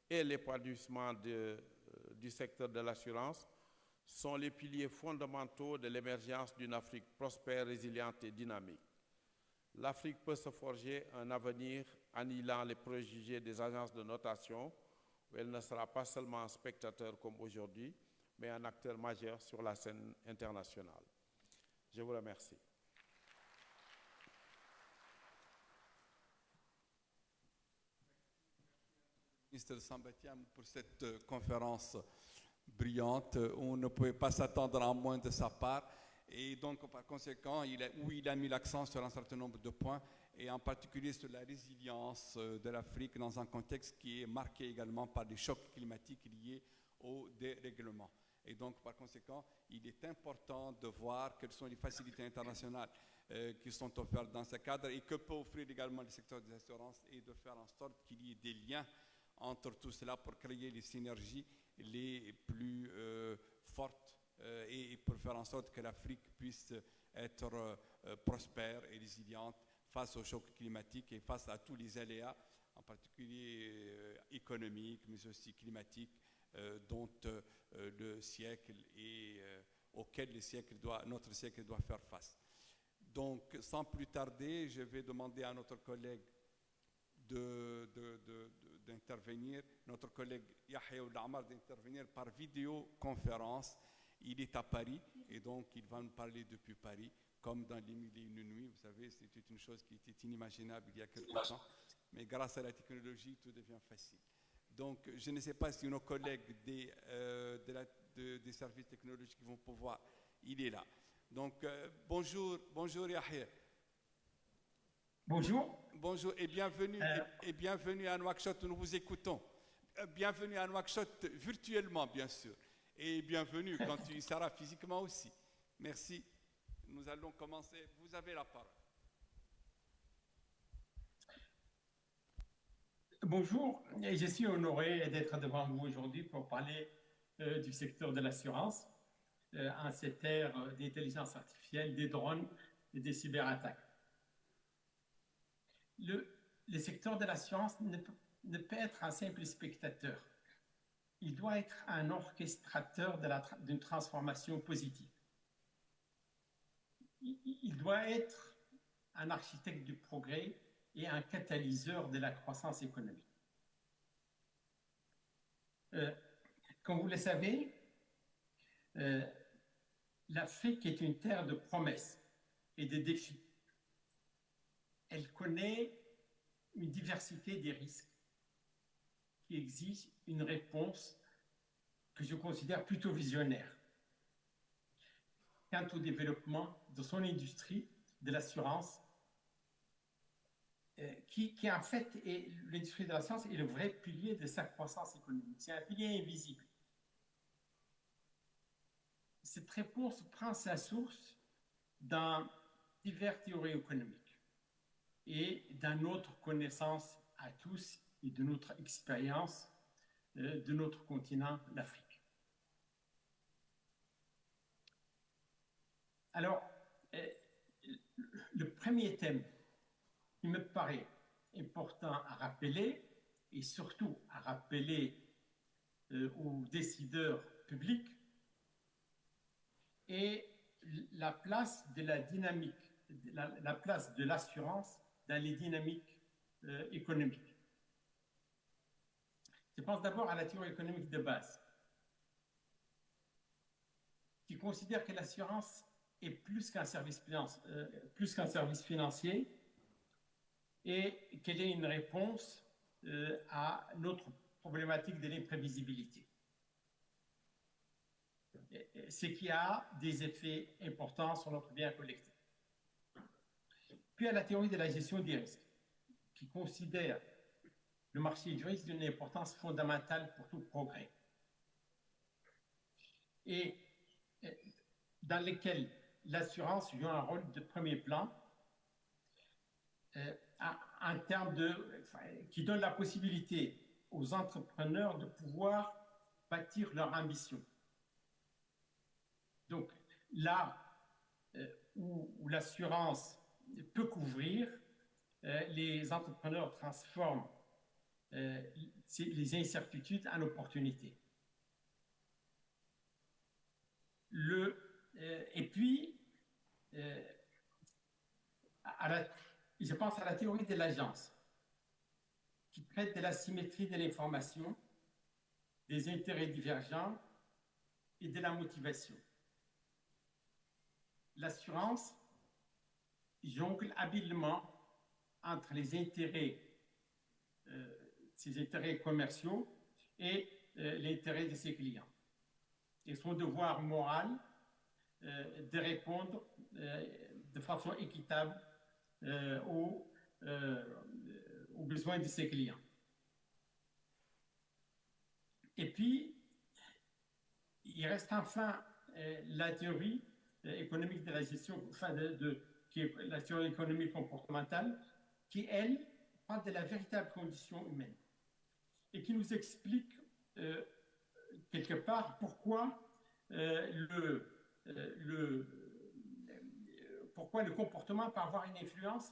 et l'épanouissement du secteur de l'assurance sont les piliers fondamentaux de l'émergence d'une Afrique prospère, résiliente et dynamique. L'Afrique peut se forger un avenir annihilant les préjugés des agences de notation, où elle ne sera pas seulement un spectateur comme aujourd'hui, mais un acteur majeur sur la scène internationale. Je vous remercie. Ministre Sambatiam, pour cette conférence brillante. On ne pouvait pas s'attendre à moins de sa part. Et donc, par conséquent, il a mis l'accent sur un certain nombre de points, et en particulier sur la résilience de l'Afrique dans un contexte qui est marqué également par des chocs climatiques liés au dérèglement. Et donc, par conséquent, il est important de voir quelles sont les facilités internationales qui sont offertes dans ce cadre et que peut offrir également le secteur des assurances, et de faire en sorte qu'il y ait des liens entre tout cela pour créer les synergies les plus fortes et pour faire en sorte que l'Afrique puisse être prospère et résiliente face au choc climatique et face à tous les aléas, en particulier économiques, mais aussi climatiques, dont le siècle et auquel notre siècle doit faire face. Donc, sans plus tarder, je vais demander à notre collègue d'intervenir, notre collègue Yahya Ould-Amar d'intervenir par vidéoconférence. Il est à Paris et donc il va nous parler depuis Paris, comme dans les mille et une nuits. Vous savez, c'était une chose qui était inimaginable il y a quelque temps, mais grâce à la technologie, tout devient facile. Donc, je ne sais pas si nos collègues des services technologiques vont pouvoir. Il est là. Donc, bonjour Yahya. Bonjour. Bonjour et bienvenue à Nouakchott, nous vous écoutons. Bienvenue à Nouakchott virtuellement, bien sûr. Et bienvenue quand tu y seras physiquement aussi. Merci. Nous allons commencer. Vous avez la parole. Bonjour, et je suis honoré d'être devant vous aujourd'hui pour parler du secteur de l'assurance en cette ère d'intelligence artificielle, des drones et des cyberattaques. Le secteur de l'assurance ne peut être un simple spectateur. Il doit être un orchestrateur d'une transformation positive. Il doit être un architecte du progrès et un catalyseur de la croissance économique. Comme vous le savez, l'Afrique est une terre de promesses et de défis. Elle connaît une diversité des risques qui exigent une réponse que je considère plutôt visionnaire quant au développement de son industrie de l'assurance, qui en fait, l'industrie de l'assurance est le vrai pilier de sa croissance économique. C'est un pilier invisible. Cette réponse prend sa source dans diverses théories économiques et dans notre connaissance à tous et de notre expérience de notre continent, l'Afrique. Alors, le premier thème qui me paraît important à rappeler, et surtout à rappeler aux décideurs publics, est la place de la dynamique, la place de l'assurance dans les dynamiques économiques. Je pense d'abord à la théorie économique de base, qui considère que l'assurance est plus qu'un service financier et qu'elle est une réponse à notre problématique de l'imprévisibilité. Ce qui a des effets importants sur notre bien collectif. Puis à la théorie de la gestion des risques, qui considère le marché du risque d'une importance fondamentale pour tout progrès. Et dans lesquels l'assurance joue un rôle de premier plan en termes qui donne la possibilité aux entrepreneurs de pouvoir bâtir leur ambition. Donc là où l'assurance peut couvrir, les entrepreneurs transforment les incertitudes en opportunités. Et puis, je pense à la théorie de l'agence, qui traite de la symétrie de l'information, des intérêts divergents et de la motivation. L'assurance jongle habilement entre ses intérêts commerciaux et l'intérêt de ses clients. Et son devoir moral de répondre de façon équitable aux besoins de ses clients. Et puis, il reste enfin la théorie économique de la gestion, qui est la théorie économique comportementale, qui, elle, parle de la véritable condition humaine et qui nous explique quelque part pourquoi pourquoi le comportement peut avoir une influence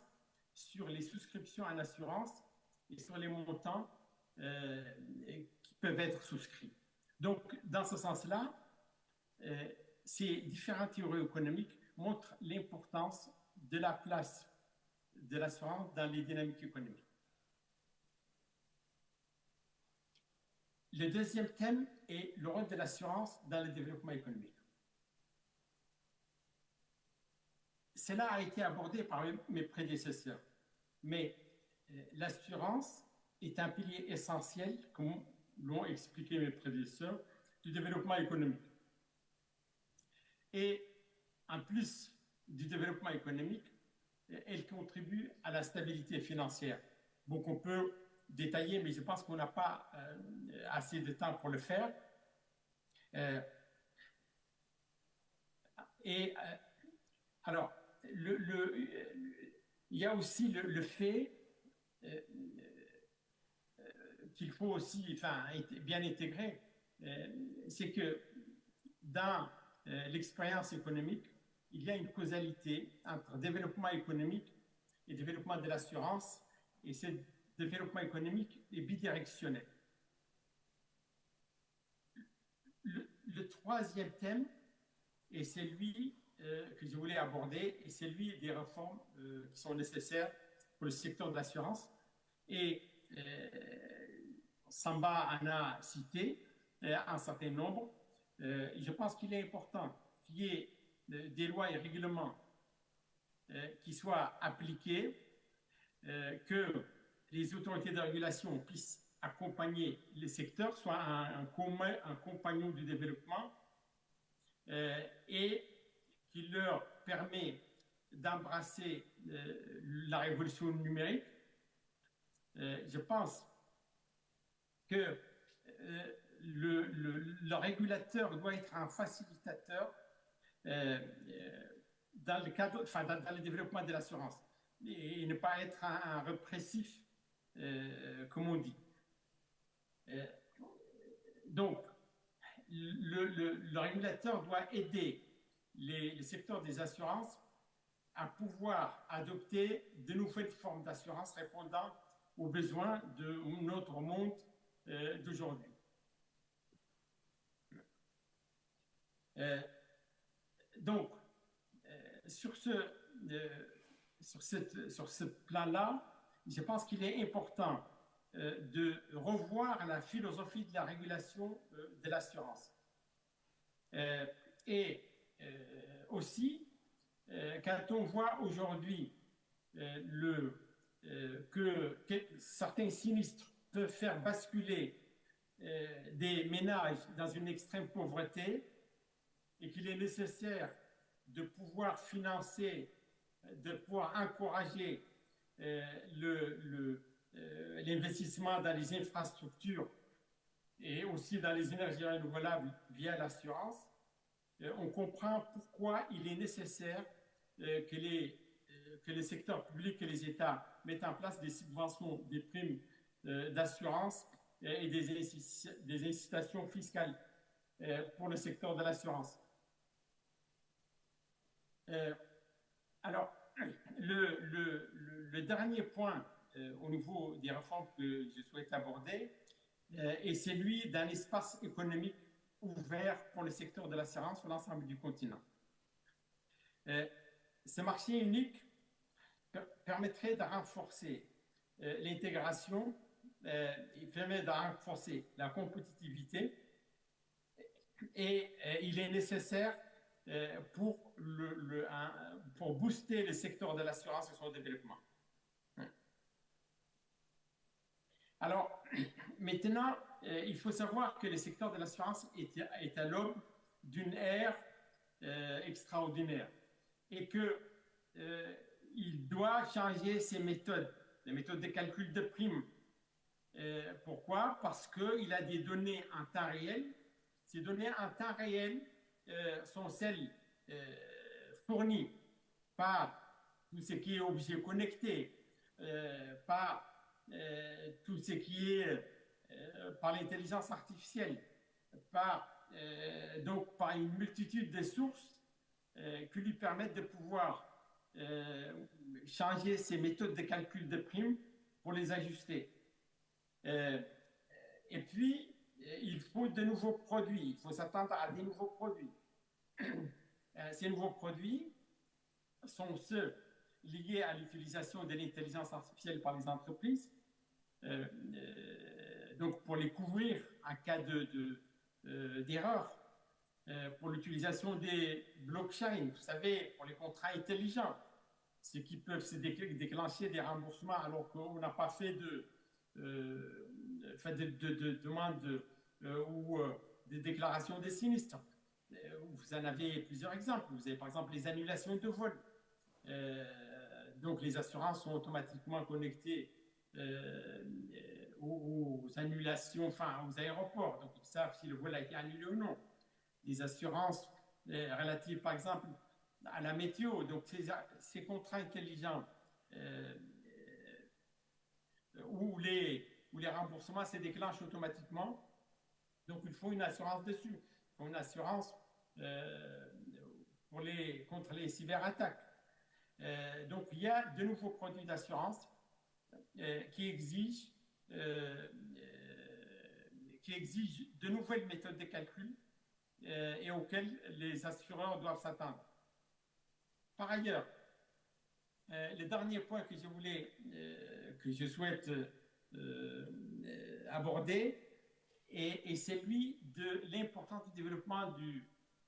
sur les souscriptions en assurance et sur les montants qui peuvent être souscrits. Donc, dans ce sens-là, ces différentes théories économiques montrent l'importance de la place de l'assurance dans les dynamiques économiques. Le deuxième thème est le rôle de l'assurance dans le développement économique. Cela a été abordé par mes prédécesseurs, mais l'assurance est un pilier essentiel, comme l'ont expliqué mes prédécesseurs, du développement économique. Et en plus du développement économique, elle contribue à la stabilité financière. Donc on peut détailler, mais je pense qu'on n'a pas assez de temps pour le faire. Alors, il y a aussi le fait qu'il faut aussi bien intégrer, c'est que dans l'expérience économique, il y a une causalité entre développement économique et développement de l'assurance, et ce développement économique est bidirectionnel. Le troisième thème est celui que je voulais aborder, et celui des réformes qui sont nécessaires pour le secteur de l'assurance. Et Samba en a cité un certain nombre. Je pense qu'il est important qu'il y ait des lois et règlements qui soient appliqués, que les autorités de régulation puissent accompagner les secteurs, soit un compagnon du développement, et qui leur permet d'embrasser la révolution numérique. Je pense que le régulateur doit être un facilitateur dans le développement de l'assurance, et ne pas être un répressif, comme on dit. Donc, le régulateur doit aider les secteurs des assurances à pouvoir adopter de nouvelles formes d'assurance répondant aux besoins de notre monde d'aujourd'hui. Donc, sur ce plan-là, je pense qu'il est important de revoir la philosophie de la régulation de l'assurance. Et aussi, quand on voit aujourd'hui que certains sinistres peuvent faire basculer des ménages dans une extrême pauvreté, et qu'il est nécessaire de pouvoir financer, de pouvoir encourager l'investissement dans les infrastructures et aussi dans les énergies renouvelables via l'assurance, on comprend pourquoi il est nécessaire que les secteurs publics et les États mettent en place des subventions, des primes d'assurance et des incitations fiscales pour le secteur de l'assurance. Alors, le dernier point au niveau des réformes que je souhaite aborder est celui d'un espace économique ouvert pour le secteur de l'assurance sur l'ensemble du continent. Ce marché unique permettrait de renforcer l'intégration, il permet de renforcer la compétitivité, et il est nécessaire pour booster le secteur de l'assurance et son développement. Alors, maintenant, il faut savoir que le secteur de l'assurance est à l'aube d'une ère extraordinaire, et qu'il doit changer ses méthodes, les méthodes de calcul de primes. Pourquoi? Parce qu'il a des données en temps réel. Ces données en temps réel sont celles fournies par tout ce qui est objet connecté, par tout ce qui est par l'intelligence artificielle, donc par une multitude de sources qui lui permettent de pouvoir changer ses méthodes de calcul de primes pour les ajuster. Et puis, il faut de nouveaux produits, il faut s'attendre à des nouveaux produits. Ces nouveaux produits sont ceux liés à l'utilisation de l'intelligence artificielle par les entreprises, donc pour les couvrir en cas d'erreur, pour l'utilisation des blockchains, vous savez, pour les contrats intelligents, ceux qui peuvent se déclencher des remboursements alors qu'on n'a pas fait de demande ou des déclarations de sinistres. Vous en avez plusieurs exemples. Vous avez par exemple les annulations de vol. Donc les assurances sont automatiquement connectées aux annulations, enfin aux aéroports. Donc ils savent si le vol a été annulé ou non. Les assurances relatives par exemple à la météo. Donc ces contrats intelligents où les remboursements se déclenchent automatiquement. Donc il faut une assurance dessus. Il faut une assurance contre les cyberattaques. Donc il y a de nouveaux produits d'assurance qui exigent de nouvelles méthodes de calcul et auxquelles les assureurs doivent s'attendre. Par ailleurs, le dernier point que je souhaite aborder est celui de l'importance du développement du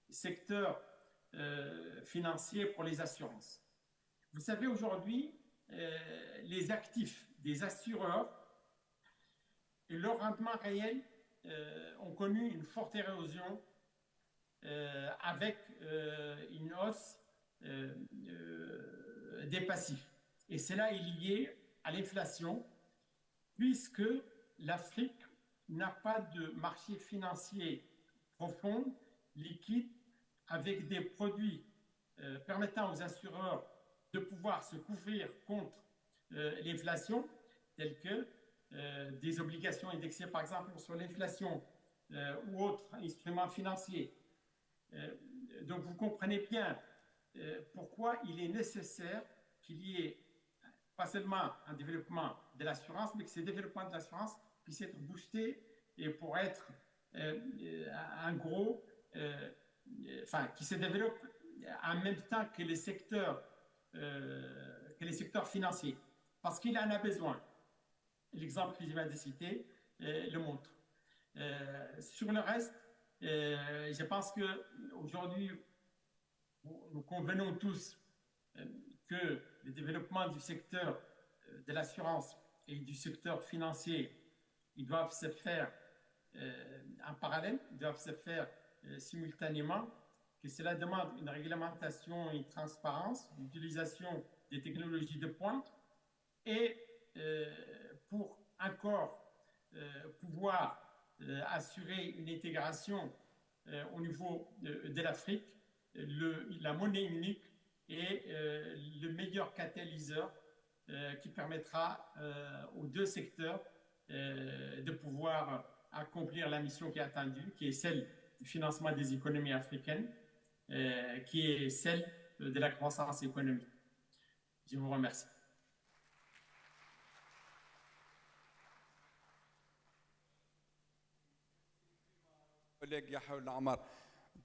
secteur financier pour les assurances. Vous savez, aujourd'hui, les actifs des assureurs et leur rendement réel ont connu une forte érosion avec une hausse des passifs. Et cela est lié à l'inflation, puisque l'Afrique n'a pas de marché financier profond, liquide, avec des produits permettant aux assureurs de pouvoir se couvrir contre l'inflation, telles que des obligations indexées par exemple sur l'inflation ou autres instruments financiers. Donc vous comprenez bien pourquoi il est nécessaire qu'il y ait pas seulement un développement de l'assurance, mais que ce développement de l'assurance puisse être boosté et pour être un gros, qui se développe en même temps que les secteurs financiers, parce qu'il en a besoin. L'exemple que je viens de citer le montre. Sur le reste, je pense qu'aujourd'hui, nous convenons tous que le développement du secteur de l'assurance et du secteur financier, ils doivent se faire en parallèle, ils doivent se faire simultanément, que cela demande une réglementation et une transparence, l'utilisation des technologies de pointe, et pour encore pouvoir assurer une intégration au niveau de l'Afrique, la monnaie unique est le meilleur catalyseur qui permettra aux deux secteurs de pouvoir accomplir la mission qui est attendue, qui est celle du financement des économies africaines, qui est celle de la croissance économique. Je vous remercie. Collègue Yahya Amar,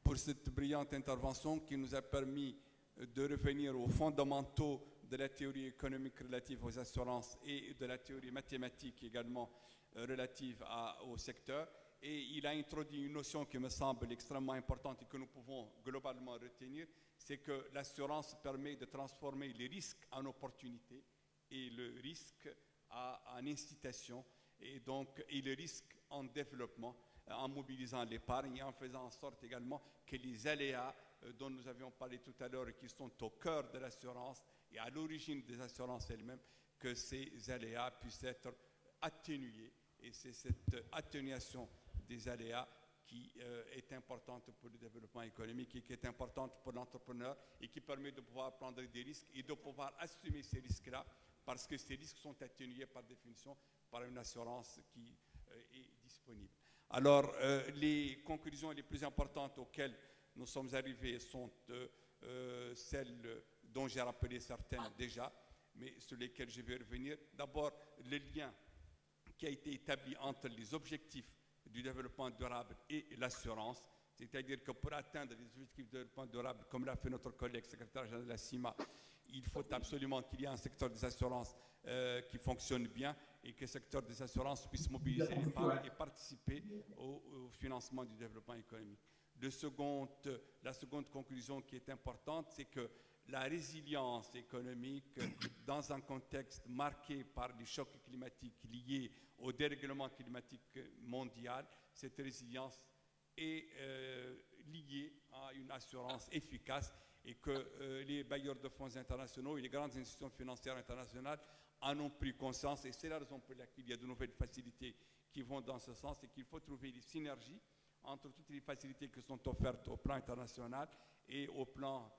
pour cette brillante intervention qui nous a permis de revenir aux fondamentaux de la théorie économique relative aux assurances et de la théorie mathématique également relative au secteur. Et il a introduit une notion qui me semble extrêmement importante et que nous pouvons globalement retenir, c'est que l'assurance permet de transformer les risques en opportunités et le risque en incitation et le risque en développement, en mobilisant l'épargne et en faisant en sorte également que les aléas dont nous avions parlé tout à l'heure et qui sont au cœur de l'assurance et à l'origine des assurances elles-mêmes, que ces aléas puissent être atténués. Et c'est cette atténuation des aléas qui est importante pour le développement économique et qui est importante pour l'entrepreneur et qui permet de pouvoir prendre des risques et de pouvoir assumer ces risques-là parce que ces risques sont atténués par définition par une assurance qui est disponible. Alors, les conclusions les plus importantes auxquelles nous sommes arrivés sont celles dont j'ai rappelé certaines déjà, mais sur lesquelles je vais revenir. D'abord, le lien qui a été établi entre les objectifs du développement durable et l'assurance, c'est-à-dire que pour atteindre les objectifs de développement durable, comme l'a fait notre collègue secrétaire général de la CIMA, il faut absolument qu'il y ait un secteur des assurances qui fonctionne bien et que le secteur des assurances puisse mobiliser les parts et participer au financement du développement économique. La seconde conclusion qui est importante, c'est que la résilience économique, dans un contexte marqué par les chocs climatiques liés au dérèglement climatique mondial, cette résilience est liée à une assurance efficace et que les bailleurs de fonds internationaux et les grandes institutions financières internationales en ont pris conscience. Et c'est la raison pour laquelle il y a de nouvelles facilités qui vont dans ce sens et qu'il faut trouver des synergies entre toutes les facilités qui sont offertes au plan international et au plan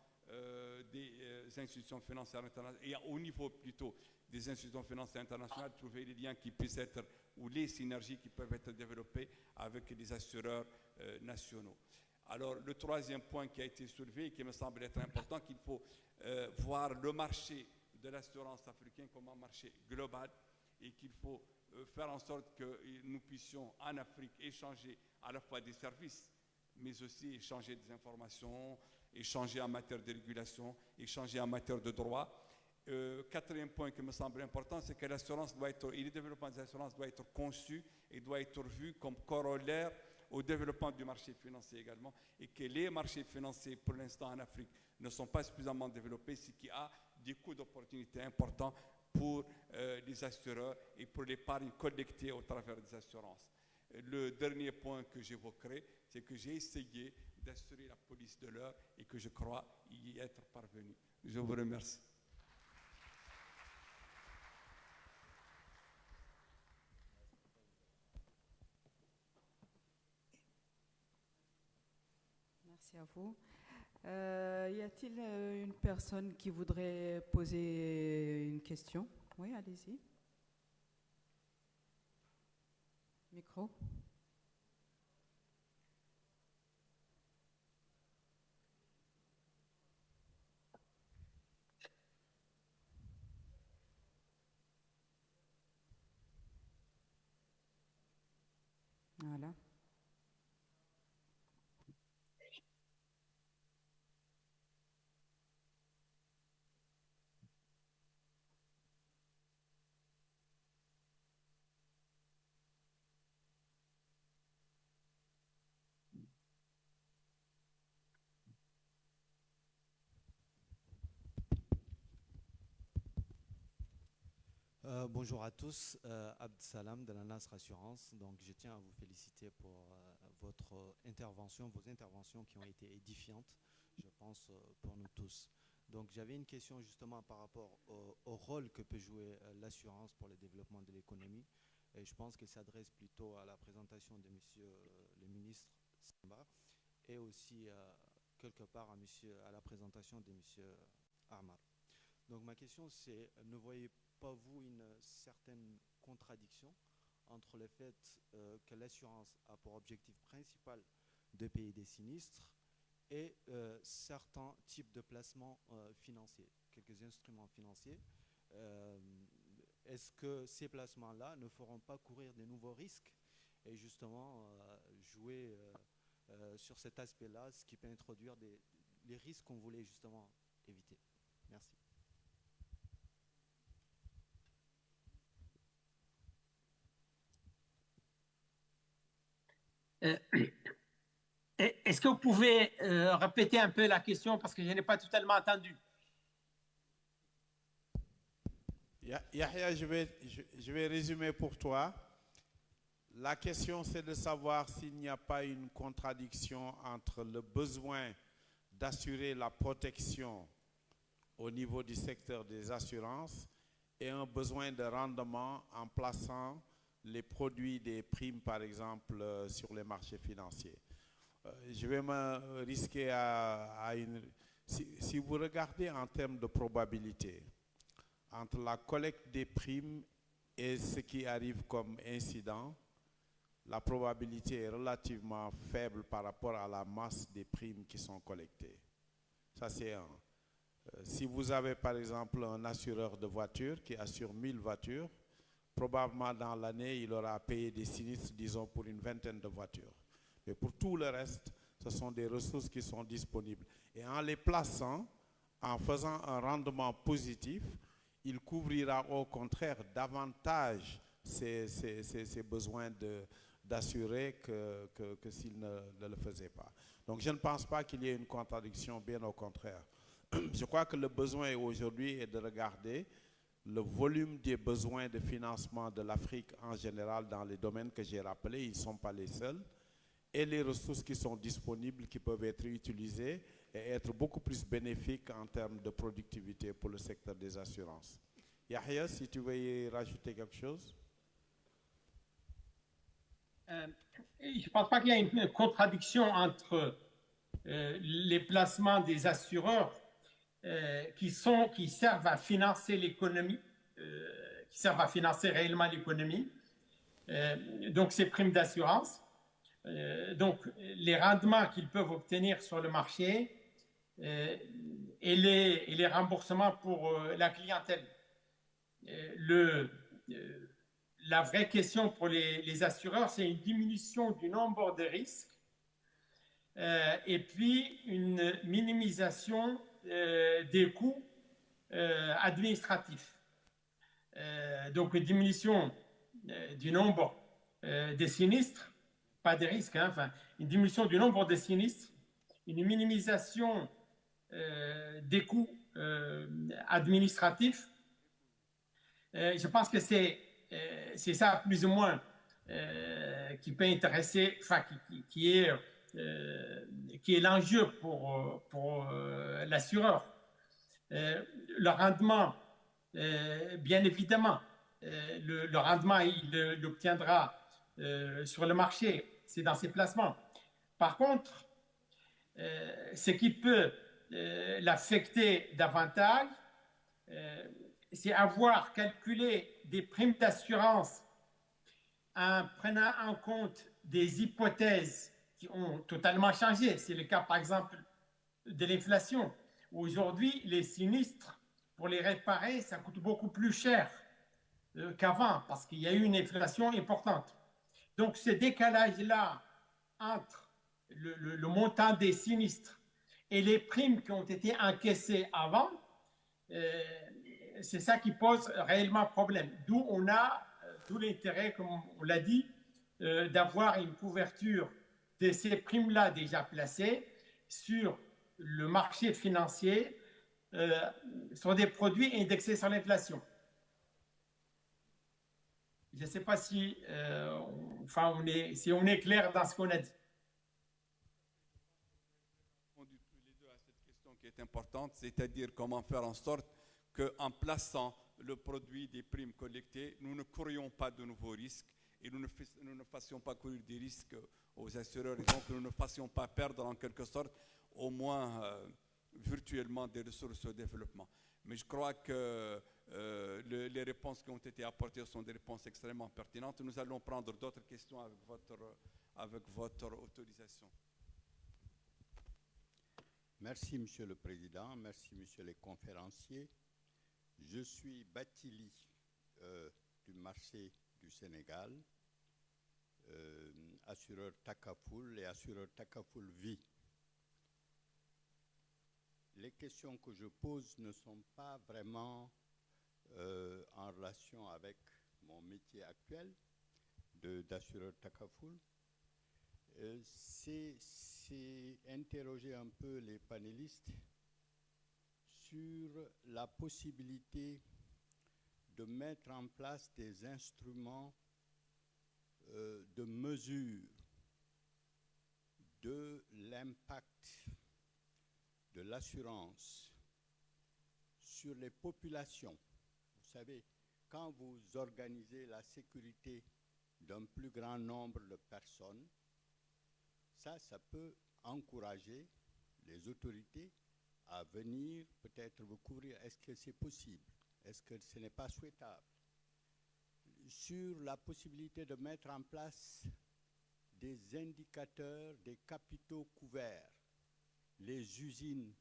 des institutions financières internationales, et au niveau plutôt des institutions financières internationales, trouver les liens qui puissent être, ou les synergies qui peuvent être développées avec les assureurs nationaux. Alors, le troisième point qui a été soulevé et qui me semble être important, qu'il faut voir le marché de l'assurance africain comme un marché global et qu'il faut faire en sorte que nous puissions en Afrique échanger à la fois des services, mais aussi échanger des informations, échanger en matière de régulation, échanger en matière de droit. Quatrième point qui me semble important, c'est que l'assurance doit être, et le développement des assurances doit être conçu et doit être vu comme corollaire au développement du marché financier également, et que les marchés financiers, pour l'instant en Afrique, ne sont pas suffisamment développés, ce qui a des coûts d'opportunité importants pour les assureurs et pour l'épargne collectée au travers des assurances. Le dernier point que j'évoquerai, c'est que j'ai essayé d'assurer la police de l'heure et que je crois y être parvenu. Je vous remercie. Merci à vous. Y a-t-il une personne qui voudrait poser une question? Oui, allez-y. Micro. Voilà. Bonjour à tous, Abd Salam de la Nasr Assurance. Donc, je tiens à vous féliciter pour votre intervention, vos interventions qui ont été édifiantes, je pense, pour nous tous. Donc, j'avais une question justement par rapport au rôle que peut jouer l'assurance pour le développement de l'économie. Et je pense qu'il s'adresse plutôt à la présentation de monsieur le ministre Samba et aussi quelque part à la présentation de monsieur Amar. Donc, ma question, c'est, ne voyez pas vous une certaine contradiction entre le fait que l'assurance a pour objectif principal de payer des sinistres et certains types de placements financiers, quelques instruments financiers. Est-ce que ces placements-là ne feront pas courir de nouveaux risques et justement jouer sur cet aspect-là, ce qui peut introduire les risques qu'on voulait justement éviter? Merci. Est-ce que vous pouvez répéter un peu la question parce que je n'ai pas totalement entendu? Yahya, je vais résumer pour toi. La question, c'est de savoir s'il n'y a pas une contradiction entre le besoin d'assurer la protection au niveau du secteur des assurances et un besoin de rendement en plaçant les produits des primes, par exemple, sur les marchés financiers. Je vais me risquer à une... Si vous regardez en termes de probabilité, entre la collecte des primes et ce qui arrive comme incident, la probabilité est relativement faible par rapport à la masse des primes qui sont collectées. Ça, c'est un. Si vous avez par exemple un assureur de voitures qui assure 1000 voitures, probablement dans l'année, il aura payé des sinistres, disons, pour une vingtaine de voitures. Mais pour tout le reste, ce sont des ressources qui sont disponibles. Et en les plaçant, en faisant un rendement positif, il couvrira au contraire davantage ses besoins d'assurer que s'il ne le faisait pas. Donc je ne pense pas qu'il y ait une contradiction, bien au contraire. Je crois que le besoin aujourd'hui est de regarder le volume des besoins de financement de l'Afrique en général dans les domaines que j'ai rappelés, ils ne sont pas les seuls, et les ressources qui sont disponibles, qui peuvent être utilisées et être beaucoup plus bénéfiques en termes de productivité pour le secteur des assurances. Yahya, si tu veux y rajouter quelque chose? Je ne pense pas qu'il y ait une contradiction entre les placements des assureurs qui servent à financer l'économie, qui servent à financer réellement l'économie, donc ces primes d'assurance, donc les rendements qu'ils peuvent obtenir sur le marché et les remboursements pour la clientèle. La vraie question pour les assureurs, c'est une diminution du nombre de risques et puis une minimisation des coûts administratifs. Donc une diminution du nombre des sinistres, pas des risques, hein, enfin, une diminution du nombre des sinistres, une minimisation des coûts administratifs. Je pense que c'est ça plus ou moins qui peut intéresser, enfin qui est l'enjeu pour l'assureur. Le rendement, bien évidemment, le rendement, il l'obtiendra sur le marché, c'est dans ses placements. Par contre, ce qui peut l'affecter davantage, c'est avoir calculé des primes d'assurance en prenant en compte des hypothèses qui ont totalement changé. C'est le cas, par exemple, de l'inflation. Aujourd'hui, les sinistres, pour les réparer, ça coûte beaucoup plus cher qu'avant parce qu'il y a eu une inflation importante. Donc, ce décalage-là entre le montant des sinistres et les primes qui ont été encaissées avant, c'est ça qui pose réellement problème. D'où on a tout l'intérêt, comme on l'a dit, d'avoir une couverture de ces primes-là déjà placées sur le marché financier, sur des produits indexés sur l'inflation. Je ne sais pas si, si on est clair dans ce qu'on a dit. On dit tous les deux à cette question qui est importante, c'est-à-dire comment faire en sorte qu'en plaçant le produit des primes collectées, nous ne courions pas de nouveaux risques et nous ne fassions pas courir des risques aux assureurs et donc nous ne fassions pas perdre en quelque sorte, au moins virtuellement, des ressources au développement. Mais je crois que les réponses qui ont été apportées sont des réponses extrêmement pertinentes. Nous allons prendre d'autres questions avec votre autorisation. Merci, Monsieur le Président. Merci, Monsieur les conférenciers. Je suis Batili du marché du Sénégal, assureur Takaful et assureur Takaful Vie. Les questions que je pose ne sont pas vraiment en relation avec mon métier actuel d'assureur Takaful. C'est interroger un peu les panélistes sur la possibilité de mettre en place des instruments de mesure de l'impact de l'assurance sur les populations. Vous savez, quand vous organisez la sécurité d'un plus grand nombre de personnes, ça peut encourager les autorités à venir peut-être vous couvrir. Est-ce que c'est possible? Est-ce que ce n'est pas souhaitable? Sur la possibilité de mettre en place des indicateurs, des capitaux couverts, les usines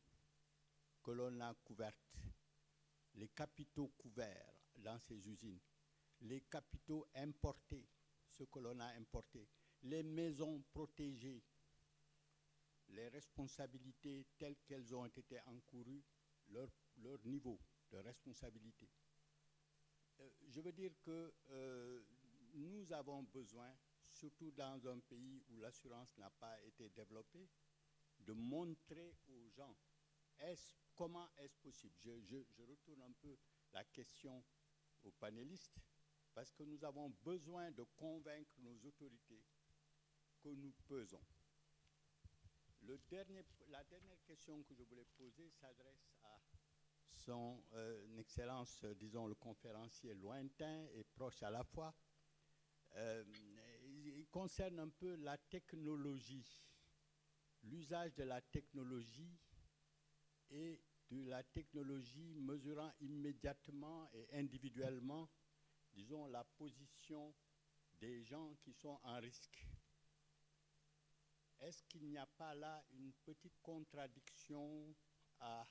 que l'on a couvertes, les capitaux couverts dans ces usines, les capitaux importés, ce que l'on a importé, les maisons protégées, les responsabilités telles qu'elles ont été encourues, leur niveau de responsabilité. Je veux dire que nous avons besoin, surtout dans un pays où l'assurance n'a pas été développée, de montrer aux gens comment est-ce possible. Je retourne un peu la question aux panélistes, parce que nous avons besoin de convaincre nos autorités que nous pesons. La dernière question que je voulais poser s'adresse à son Excellence, disons, le conférencier lointain et proche à la fois. Il concerne un peu la technologie, l'usage de la technologie et de la technologie mesurant immédiatement et individuellement, disons, la position des gens qui sont en risque. Est-ce qu'il n'y a pas là une petite contradiction à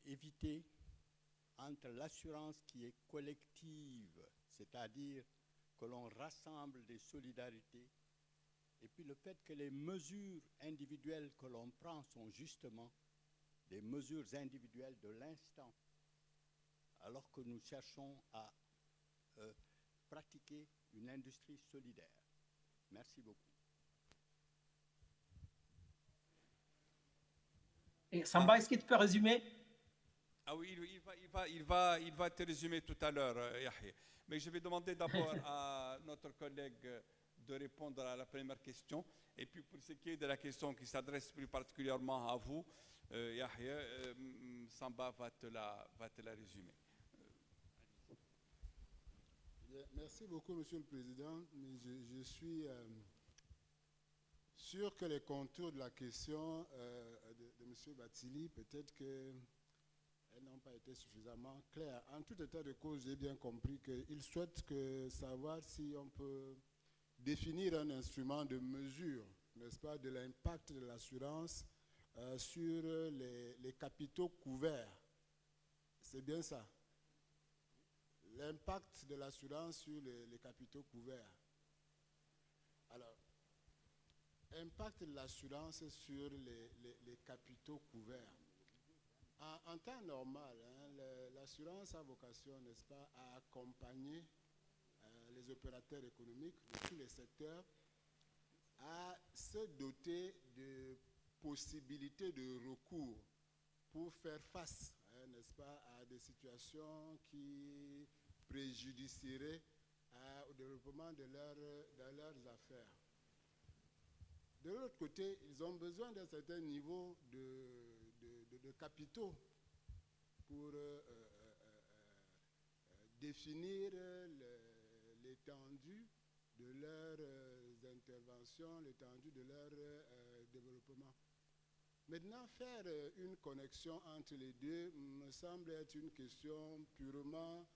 éviter entre l'assurance qui est collective, c'est-à-dire que l'on rassemble des solidarités, et puis le fait que les mesures individuelles que l'on prend sont justement des mesures individuelles de l'instant, alors que nous cherchons à pratiquer une industrie solidaire. Merci beaucoup. Et Samba, est-ce que tu peux résumer? Ah oui, il va te résumer tout à l'heure, Yahya. Mais je vais demander d'abord à notre collègue de répondre à la première question. Et puis pour ce qui est de la question qui s'adresse plus particulièrement à vous, Yahya, Samba va te la résumer. Merci beaucoup, Monsieur le Président. Je suis sûr que les contours de la question de M. Bathily, peut-être qu'elles n'ont pas été suffisamment claires. En tout état de cause, j'ai bien compris qu'il souhaite savoir si on peut définir un instrument de mesure, n'est-ce pas, de l'impact de l'assurance sur les capitaux couverts. C'est bien ça. L'impact de l'assurance sur les capitaux couverts. Alors, impact de l'assurance sur les capitaux couverts. En temps normal, l'assurance a vocation, n'est-ce pas, à accompagner les opérateurs économiques de tous les secteurs à se doter de possibilités de recours pour faire face, n'est-ce pas, à des situations qui préjudicieraient au développement de leurs affaires. De l'autre côté, ils ont besoin d'un certain niveau de capitaux pour définir l'étendue de leurs interventions, l'étendue de leur développement. Maintenant, faire une connexion entre les deux me semble être une question purement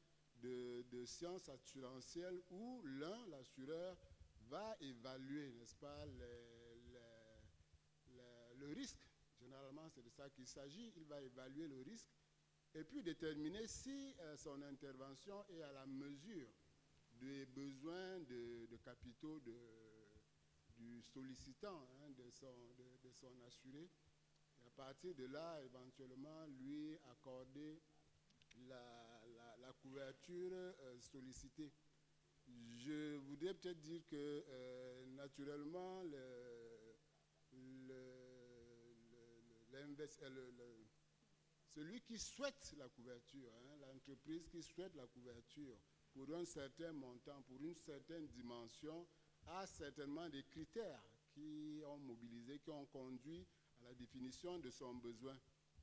de science assurantielle où l'assureur, va évaluer, n'est-ce pas, le risque. Généralement, c'est de ça qu'il s'agit. Il va évaluer le risque et puis déterminer si son intervention est à la mesure des besoins de capitaux du sollicitant, de son assuré. Et à partir de là, éventuellement, lui accorder la couverture sollicitée. Je voudrais peut-être dire que naturellement, celui qui souhaite la couverture, l'entreprise qui souhaite la couverture pour un certain montant, pour une certaine dimension, a certainement des critères qui ont mobilisé, qui ont conduit à la définition de son besoin.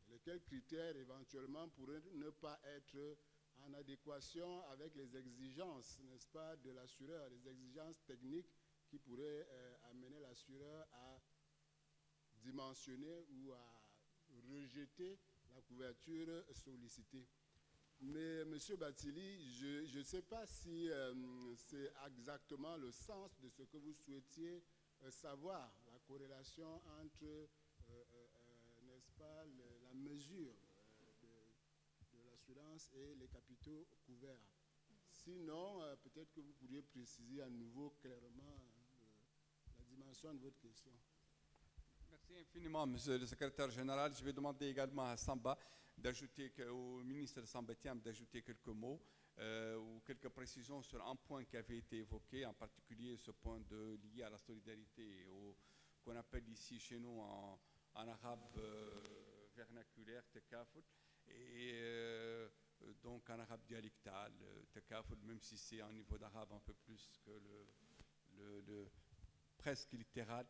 Lesquels critères éventuellement pourraient ne pas être en adéquation avec les exigences, n'est-ce pas, de l'assureur, les exigences techniques qui pourraient amener l'assureur à dimensionner ou à rejeter la couverture sollicitée. Mais M. Bathily, je ne sais pas si c'est exactement le sens de ce que vous souhaitiez savoir, la corrélation entre n'est-ce pas, la mesures de l'assurance et les capitaux couverts. Sinon, peut-être que vous pourriez préciser à nouveau clairement la dimension de votre question. Merci infiniment, Monsieur le Secrétaire général. Je vais demander également à Samba au ministre Samba Thiam d'ajouter quelques mots ou quelques précisions sur un point qui avait été évoqué, en particulier ce point lié à la solidarité, qu'on appelle ici chez nous en arabe vernaculaire, takaful, et donc en arabe dialectal, takaful, même si c'est un niveau d'arabe un peu plus que le presque littéral.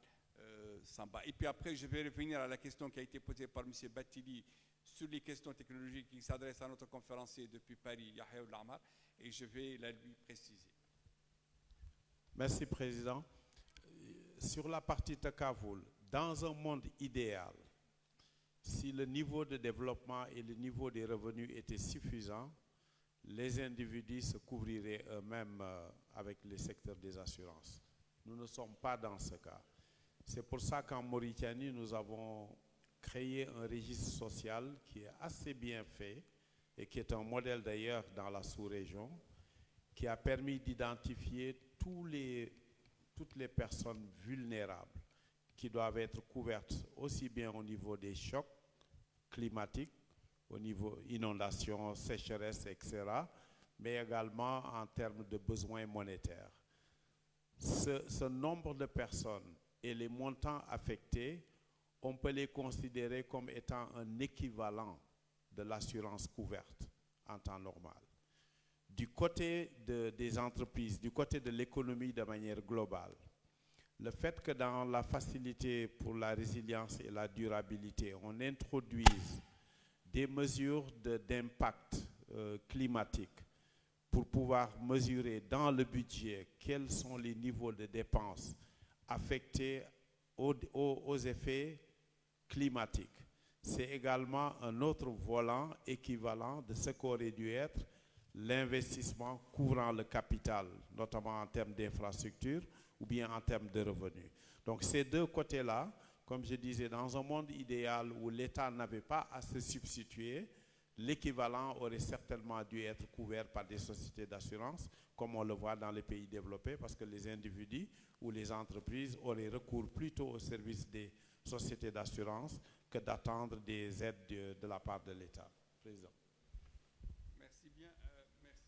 Samba. Et puis après, je vais revenir à la question qui a été posée par M. Battili sur les questions technologiques qui s'adressent à notre conférencier depuis Paris, Yahya Lamar, et je vais la lui préciser. Merci, Président. Sur la partie Takavoul, dans un monde idéal, si le niveau de développement et le niveau des revenus étaient suffisants, les individus se couvriraient eux-mêmes avec les secteurs des assurances. Nous ne sommes pas dans ce cas. C'est pour ça qu'en Mauritanie, nous avons créé un registre social qui est assez bien fait et qui est un modèle d'ailleurs dans la sous-région, qui a permis d'identifier toutes les personnes vulnérables qui doivent être couvertes aussi bien au niveau des chocs climatiques, au niveau inondations, sécheresse, etc., mais également en termes de besoins monétaires. Ce nombre de personnes et les montants affectés, on peut les considérer comme étant un équivalent de l'assurance couverte en temps normal. Du côté des entreprises, du côté de l'économie de manière globale, le fait que dans la facilité pour la résilience et la durabilité, on introduise des mesures d'impact climatique pour pouvoir mesurer dans le budget quels sont les niveaux de dépenses affectés aux effets climatiques. C'est également un autre volant équivalent de ce qu'aurait dû être l'investissement couvrant le capital, notamment en termes d'infrastructures ou bien en termes de revenus. Donc ces deux côtés-là, comme je disais, dans un monde idéal où l'État n'avait pas à se substituer, l'équivalent aurait certainement dû être couvert par des sociétés d'assurance, comme on le voit dans les pays développés, parce que les individus ou les entreprises auraient recours plutôt au service des sociétés d'assurance que d'attendre des aides de la part de l'État. Président. Merci bien. Merci,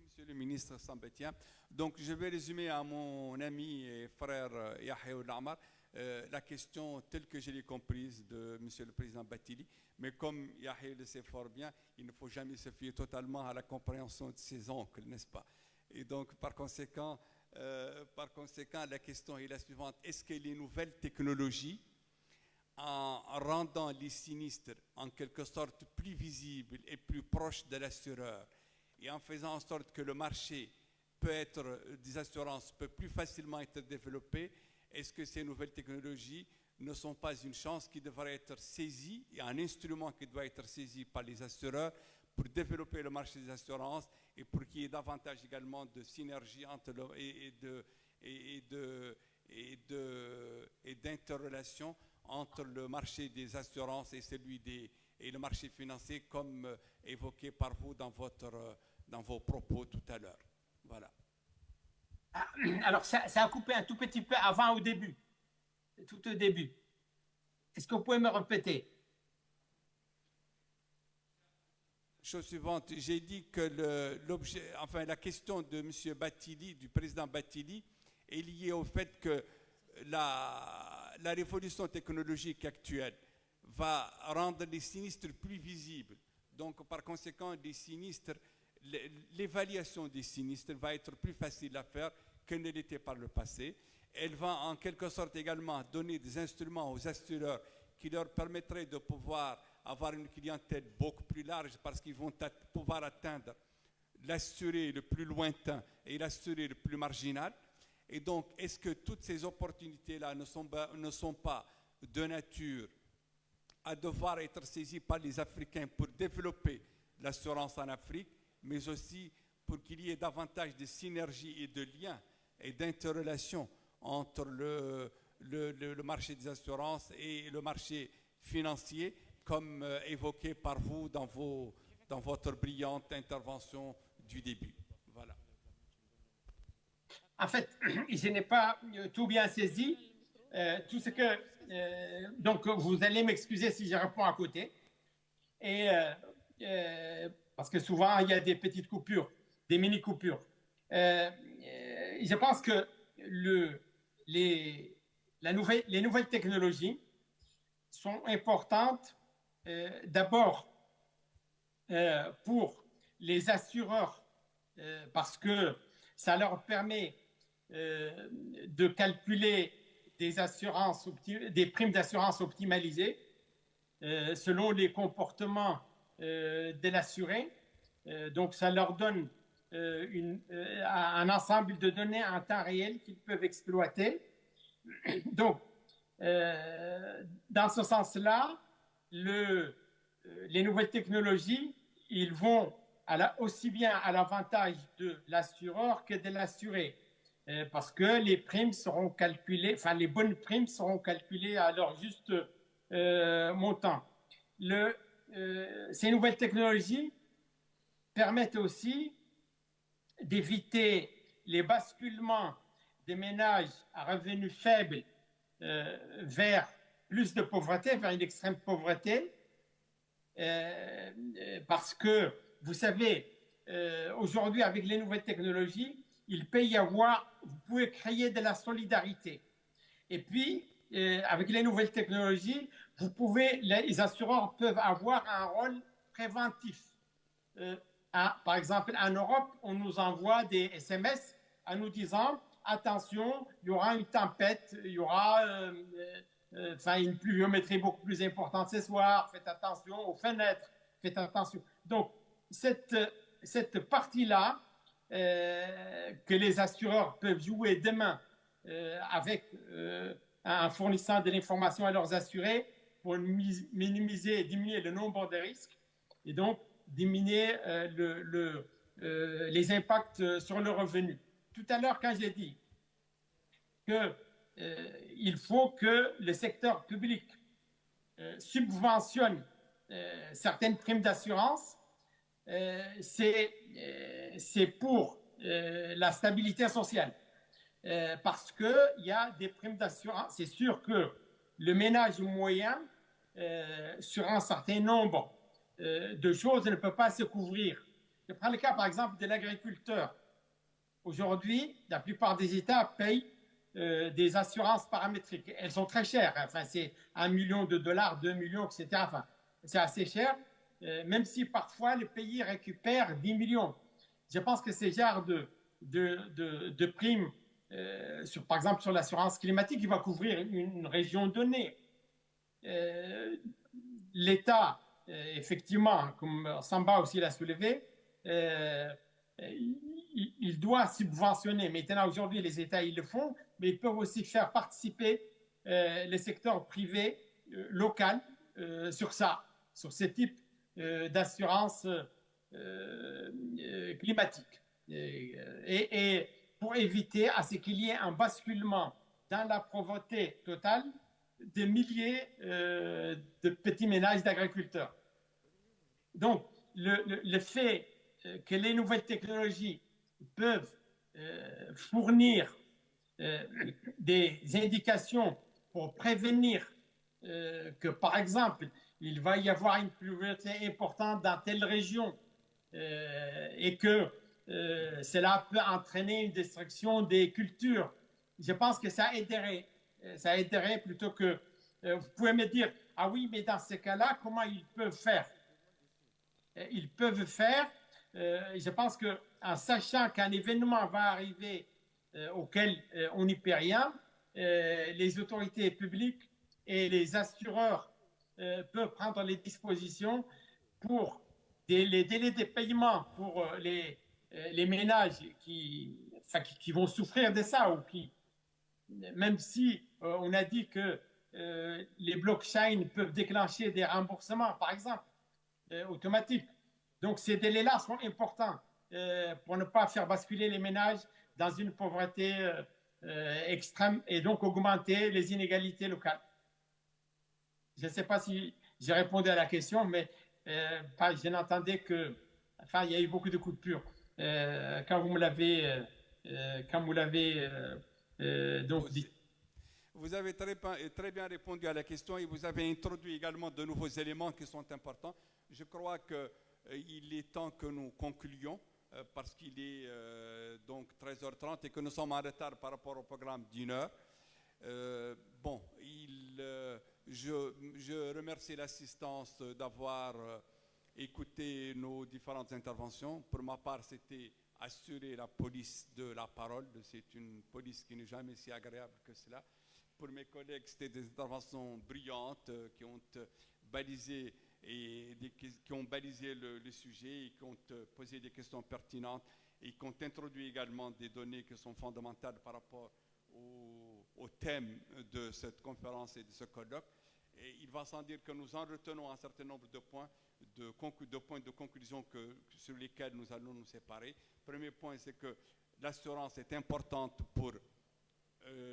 Monsieur le ministre Samba Thiam. Donc, je vais résumer à mon ami et frère Yahya Lamar la question telle que je l'ai comprise de Monsieur le Président Battili. Mais comme Yahya le sait fort bien, il ne faut jamais se fier totalement à la compréhension de ses oncles, n'est-ce pas? Et donc, par conséquent, la question est la suivante. Est-ce que les nouvelles technologies, en rendant les sinistres en quelque sorte plus visibles et plus proches de l'assureur, et en faisant en sorte que le marché des assurances peut plus facilement être développé, est-ce que ces nouvelles technologies ne sont pas une chance qui devrait être saisie et un instrument qui doit être saisi par les assureurs pour développer le marché des assurances et pour qu'il y ait davantage également de synergie entre et d'interrelation entre le marché des assurances et et le marché financier, comme évoqué par vous dans vos propos tout à l'heure. Voilà. Alors, ça a coupé un tout petit peu avant, tout au début. Est-ce que vous pouvez me répéter? Chose suivante, j'ai dit que la question de M. Battili, du président Battili, est liée au fait que la révolution technologique actuelle va rendre les sinistres plus visibles. Donc, par conséquent, l'évaluation des sinistres va être plus facile à faire que ne l'était par le passé. Elle va en quelque sorte également donner des instruments aux assureurs qui leur permettraient de pouvoir avoir une clientèle beaucoup plus large parce qu'ils vont pouvoir atteindre l'assuré le plus lointain et l'assuré le plus marginal. Et donc, est-ce que toutes ces opportunités-là ne sont pas de nature à devoir être saisies par les Africains pour développer l'assurance en Afrique, mais aussi pour qu'il y ait davantage de synergie et de liens et d'interrelation entre le marché des assurances et le marché financiers, comme évoqué par vous dans votre brillante intervention du début. Voilà. En fait, je n'ai pas tout bien saisi. Tout ce que... donc, vous allez m'excuser si je réponds à côté. Et, parce que souvent, il y a des petites coupures, des mini-coupures. Je pense que les nouvelles technologies sont importantes d'abord pour les assureurs parce que ça leur permet de calculer des primes d'assurance optimalisées selon les comportements de l'assuré. Donc, ça leur donne un ensemble de données en temps réel qu'ils peuvent exploiter. Donc, dans ce sens-là, les nouvelles technologies, ils vont aussi bien à l'avantage de l'assureur que de l'assuré, parce que les primes seront calculées, enfin les bonnes primes seront calculées à leur juste montant. Ces nouvelles technologies permettent aussi d'éviter les basculements des ménages à revenus faibles vers plus de pauvreté, vers une extrême pauvreté, parce que, vous savez, aujourd'hui, avec les nouvelles technologies, il peut y avoir, vous pouvez créer de la solidarité. Et puis, avec les nouvelles technologies, les assureurs peuvent avoir un rôle préventif. Par exemple, en Europe, on nous envoie des SMS en nous disant attention, il y aura une tempête, il y aura une pluviométrie beaucoup plus importante ce soir, faites attention aux fenêtres, faites attention. Donc, cette partie-là que les assureurs peuvent jouer demain en fournissant de l'information à leurs assurés pour minimiser et diminuer le nombre de risques et donc diminuer les impacts sur le revenu. Tout à l'heure, quand j'ai dit qu'il faut que le secteur public subventionne certaines primes d'assurance, c'est pour la stabilité sociale. Parce qu'il y a des primes d'assurance. C'est sûr que le ménage moyen, sur un certain nombre de choses, ne peut pas se couvrir. Je prends le cas, par exemple, de l'agriculteur. Aujourd'hui, la plupart des États payent des assurances paramétriques. Elles sont très chères. Enfin, c'est $1 million, 2 millions, etc. Enfin, c'est assez cher, même si parfois le pays récupère 10 millions. Je pense que ces genres de primes, par exemple sur l'assurance climatique, qui va couvrir une région donnée. L'État, effectivement, comme Samba aussi l'a soulevé, il doit subventionner. Maintenant, aujourd'hui, les États, ils le font, mais ils peuvent aussi faire participer le secteur privé local sur ce type d'assurance climatique. Et pour éviter à ce qu'il y ait un basculement dans la pauvreté totale de milliers de petits ménages d'agriculteurs. Donc, le fait que les nouvelles technologies peuvent fournir des indications pour prévenir que, par exemple, il va y avoir une pluviométrie importante dans telle région et que cela peut entraîner une destruction des cultures. Je pense que ça aiderait plutôt que... vous pouvez me dire, ah oui, mais dans ces cas-là, comment ils peuvent faire? Ils peuvent faire, je pense qu'en sachant qu'un événement va arriver auquel on n'y peut rien, les autorités publiques et les assureurs peuvent prendre les dispositions pour les délais de paiement pour les ménages qui vont souffrir de ça, ou qui, même si on a dit que les blockchains peuvent déclencher des remboursements, par exemple, automatiques. Donc ces délais-là sont importants pour ne pas faire basculer les ménages dans une pauvreté extrême et donc augmenter les inégalités locales. je ne sais pas si j'ai répondu à la question, mais je n'entendais que, enfin, il y a eu beaucoup de coupures quand vous l'avez donc dit. Vous avez très bien répondu à la question et vous avez introduit également de nouveaux éléments qui sont importants. Je crois qu'il est temps que nous concluions parce qu'il est donc 13h30 et que nous sommes en retard par rapport au programme d'une heure. Je remercie l'assistance d'avoir écouté nos différentes interventions. Pour ma part, c'était assurer la police de la parole. C'est une police qui n'est jamais si agréable que cela. Pour mes collègues, c'était des interventions brillantes qui ont balisé le sujet et qui ont posé des questions pertinentes et qui ont introduit également des données qui sont fondamentales par rapport au thème de cette conférence et de ce colloque. Et il va sans dire que nous en retenons un certain nombre de points de conclusion sur lesquels nous allons nous séparer. Premier point, c'est que l'assurance est importante pour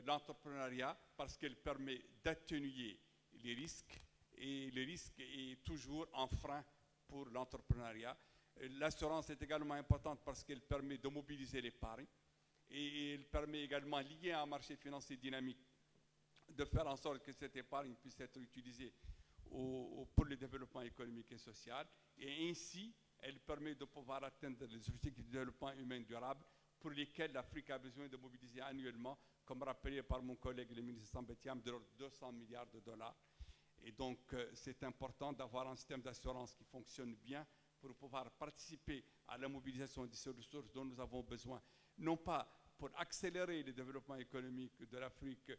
l'entrepreneuriat parce qu'elle permet d'atténuer les risques et le risque est toujours un frein pour l'entrepreneuriat. L'assurance est également importante parce qu'elle permet de mobiliser l'épargne et elle permet également, lié à un marché financier dynamique, de faire en sorte que cette épargne puisse être utilisée pour le développement économique et social. Et ainsi, elle permet de pouvoir atteindre les objectifs du développement humain durable pour lesquels l'Afrique a besoin de mobiliser annuellement, comme rappelé par mon collègue le ministre Sambetiam, de 200 milliards de dollars. Et donc, c'est important d'avoir un système d'assurance qui fonctionne bien pour pouvoir participer à la mobilisation de ces ressources dont nous avons besoin, non pas pour accélérer le développement économique de l'Afrique,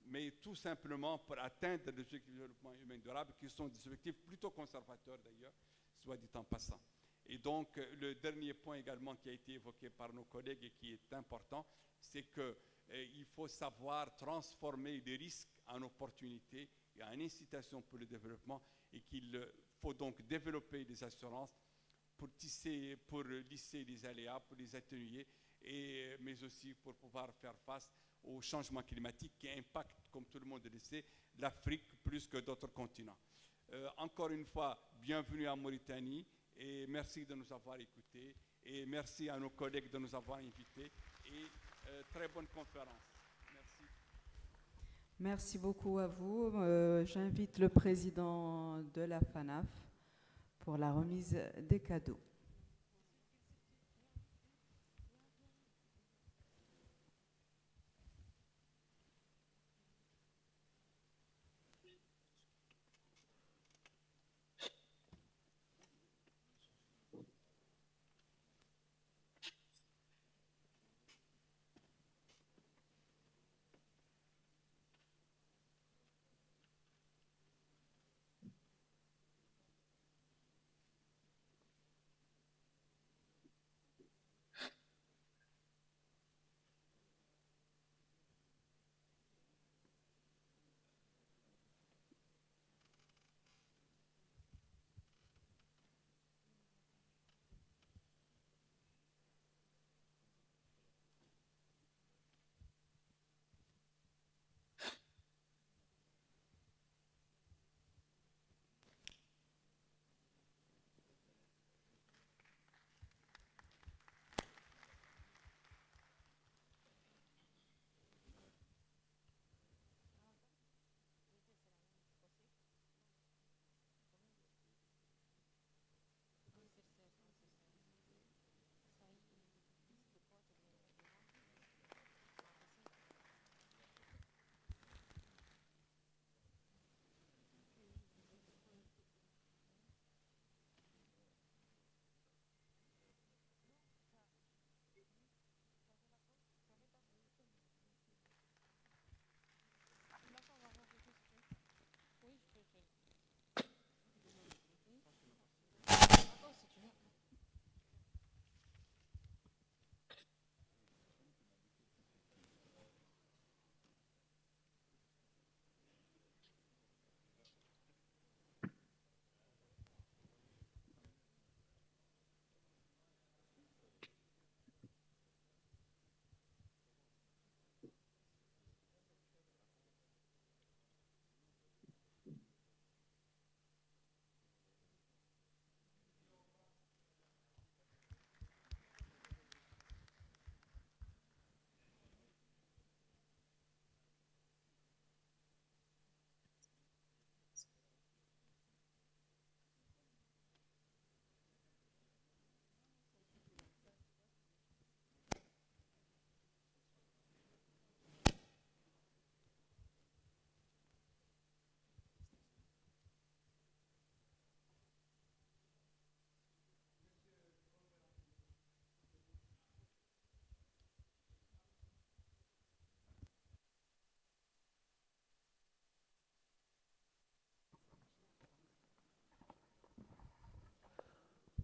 mais tout simplement pour atteindre les objectifs de développement humain durable, qui sont des objectifs plutôt conservateurs d'ailleurs, soit dit en passant. Et donc, le dernier point également qui a été évoqué par nos collègues et qui est important, c'est qu'il faut savoir transformer les risques en opportunités et en incitation pour le développement et qu'il faut donc développer des assurances pour lisser les aléas, pour les atténuer, mais aussi pour pouvoir faire face au changement climatique qui impacte, comme tout le monde le sait, l'Afrique plus que d'autres continents. Encore une fois, bienvenue en Mauritanie et merci de nous avoir écoutés et merci à nos collègues de nous avoir invités et très bonne conférence. Merci. Merci beaucoup à vous. J'invite le président de la FANAF pour la remise des cadeaux.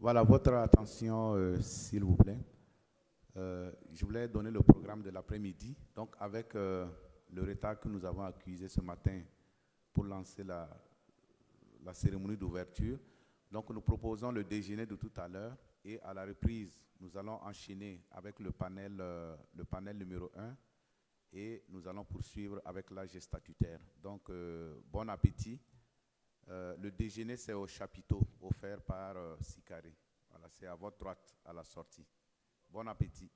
Voilà, votre attention, s'il vous plaît. Je voulais donner le programme de l'après-midi. Donc, avec le retard que nous avons accusé ce matin pour lancer la cérémonie d'ouverture, donc nous proposons le déjeuner de tout à l'heure et à la reprise, nous allons enchaîner avec le panel numéro 1 et nous allons poursuivre avec l'âge statutaire. Donc, bon appétit. Le déjeuner, c'est au chapiteau offert par Sicaré. Voilà, c'est à votre droite à la sortie. Bon appétit.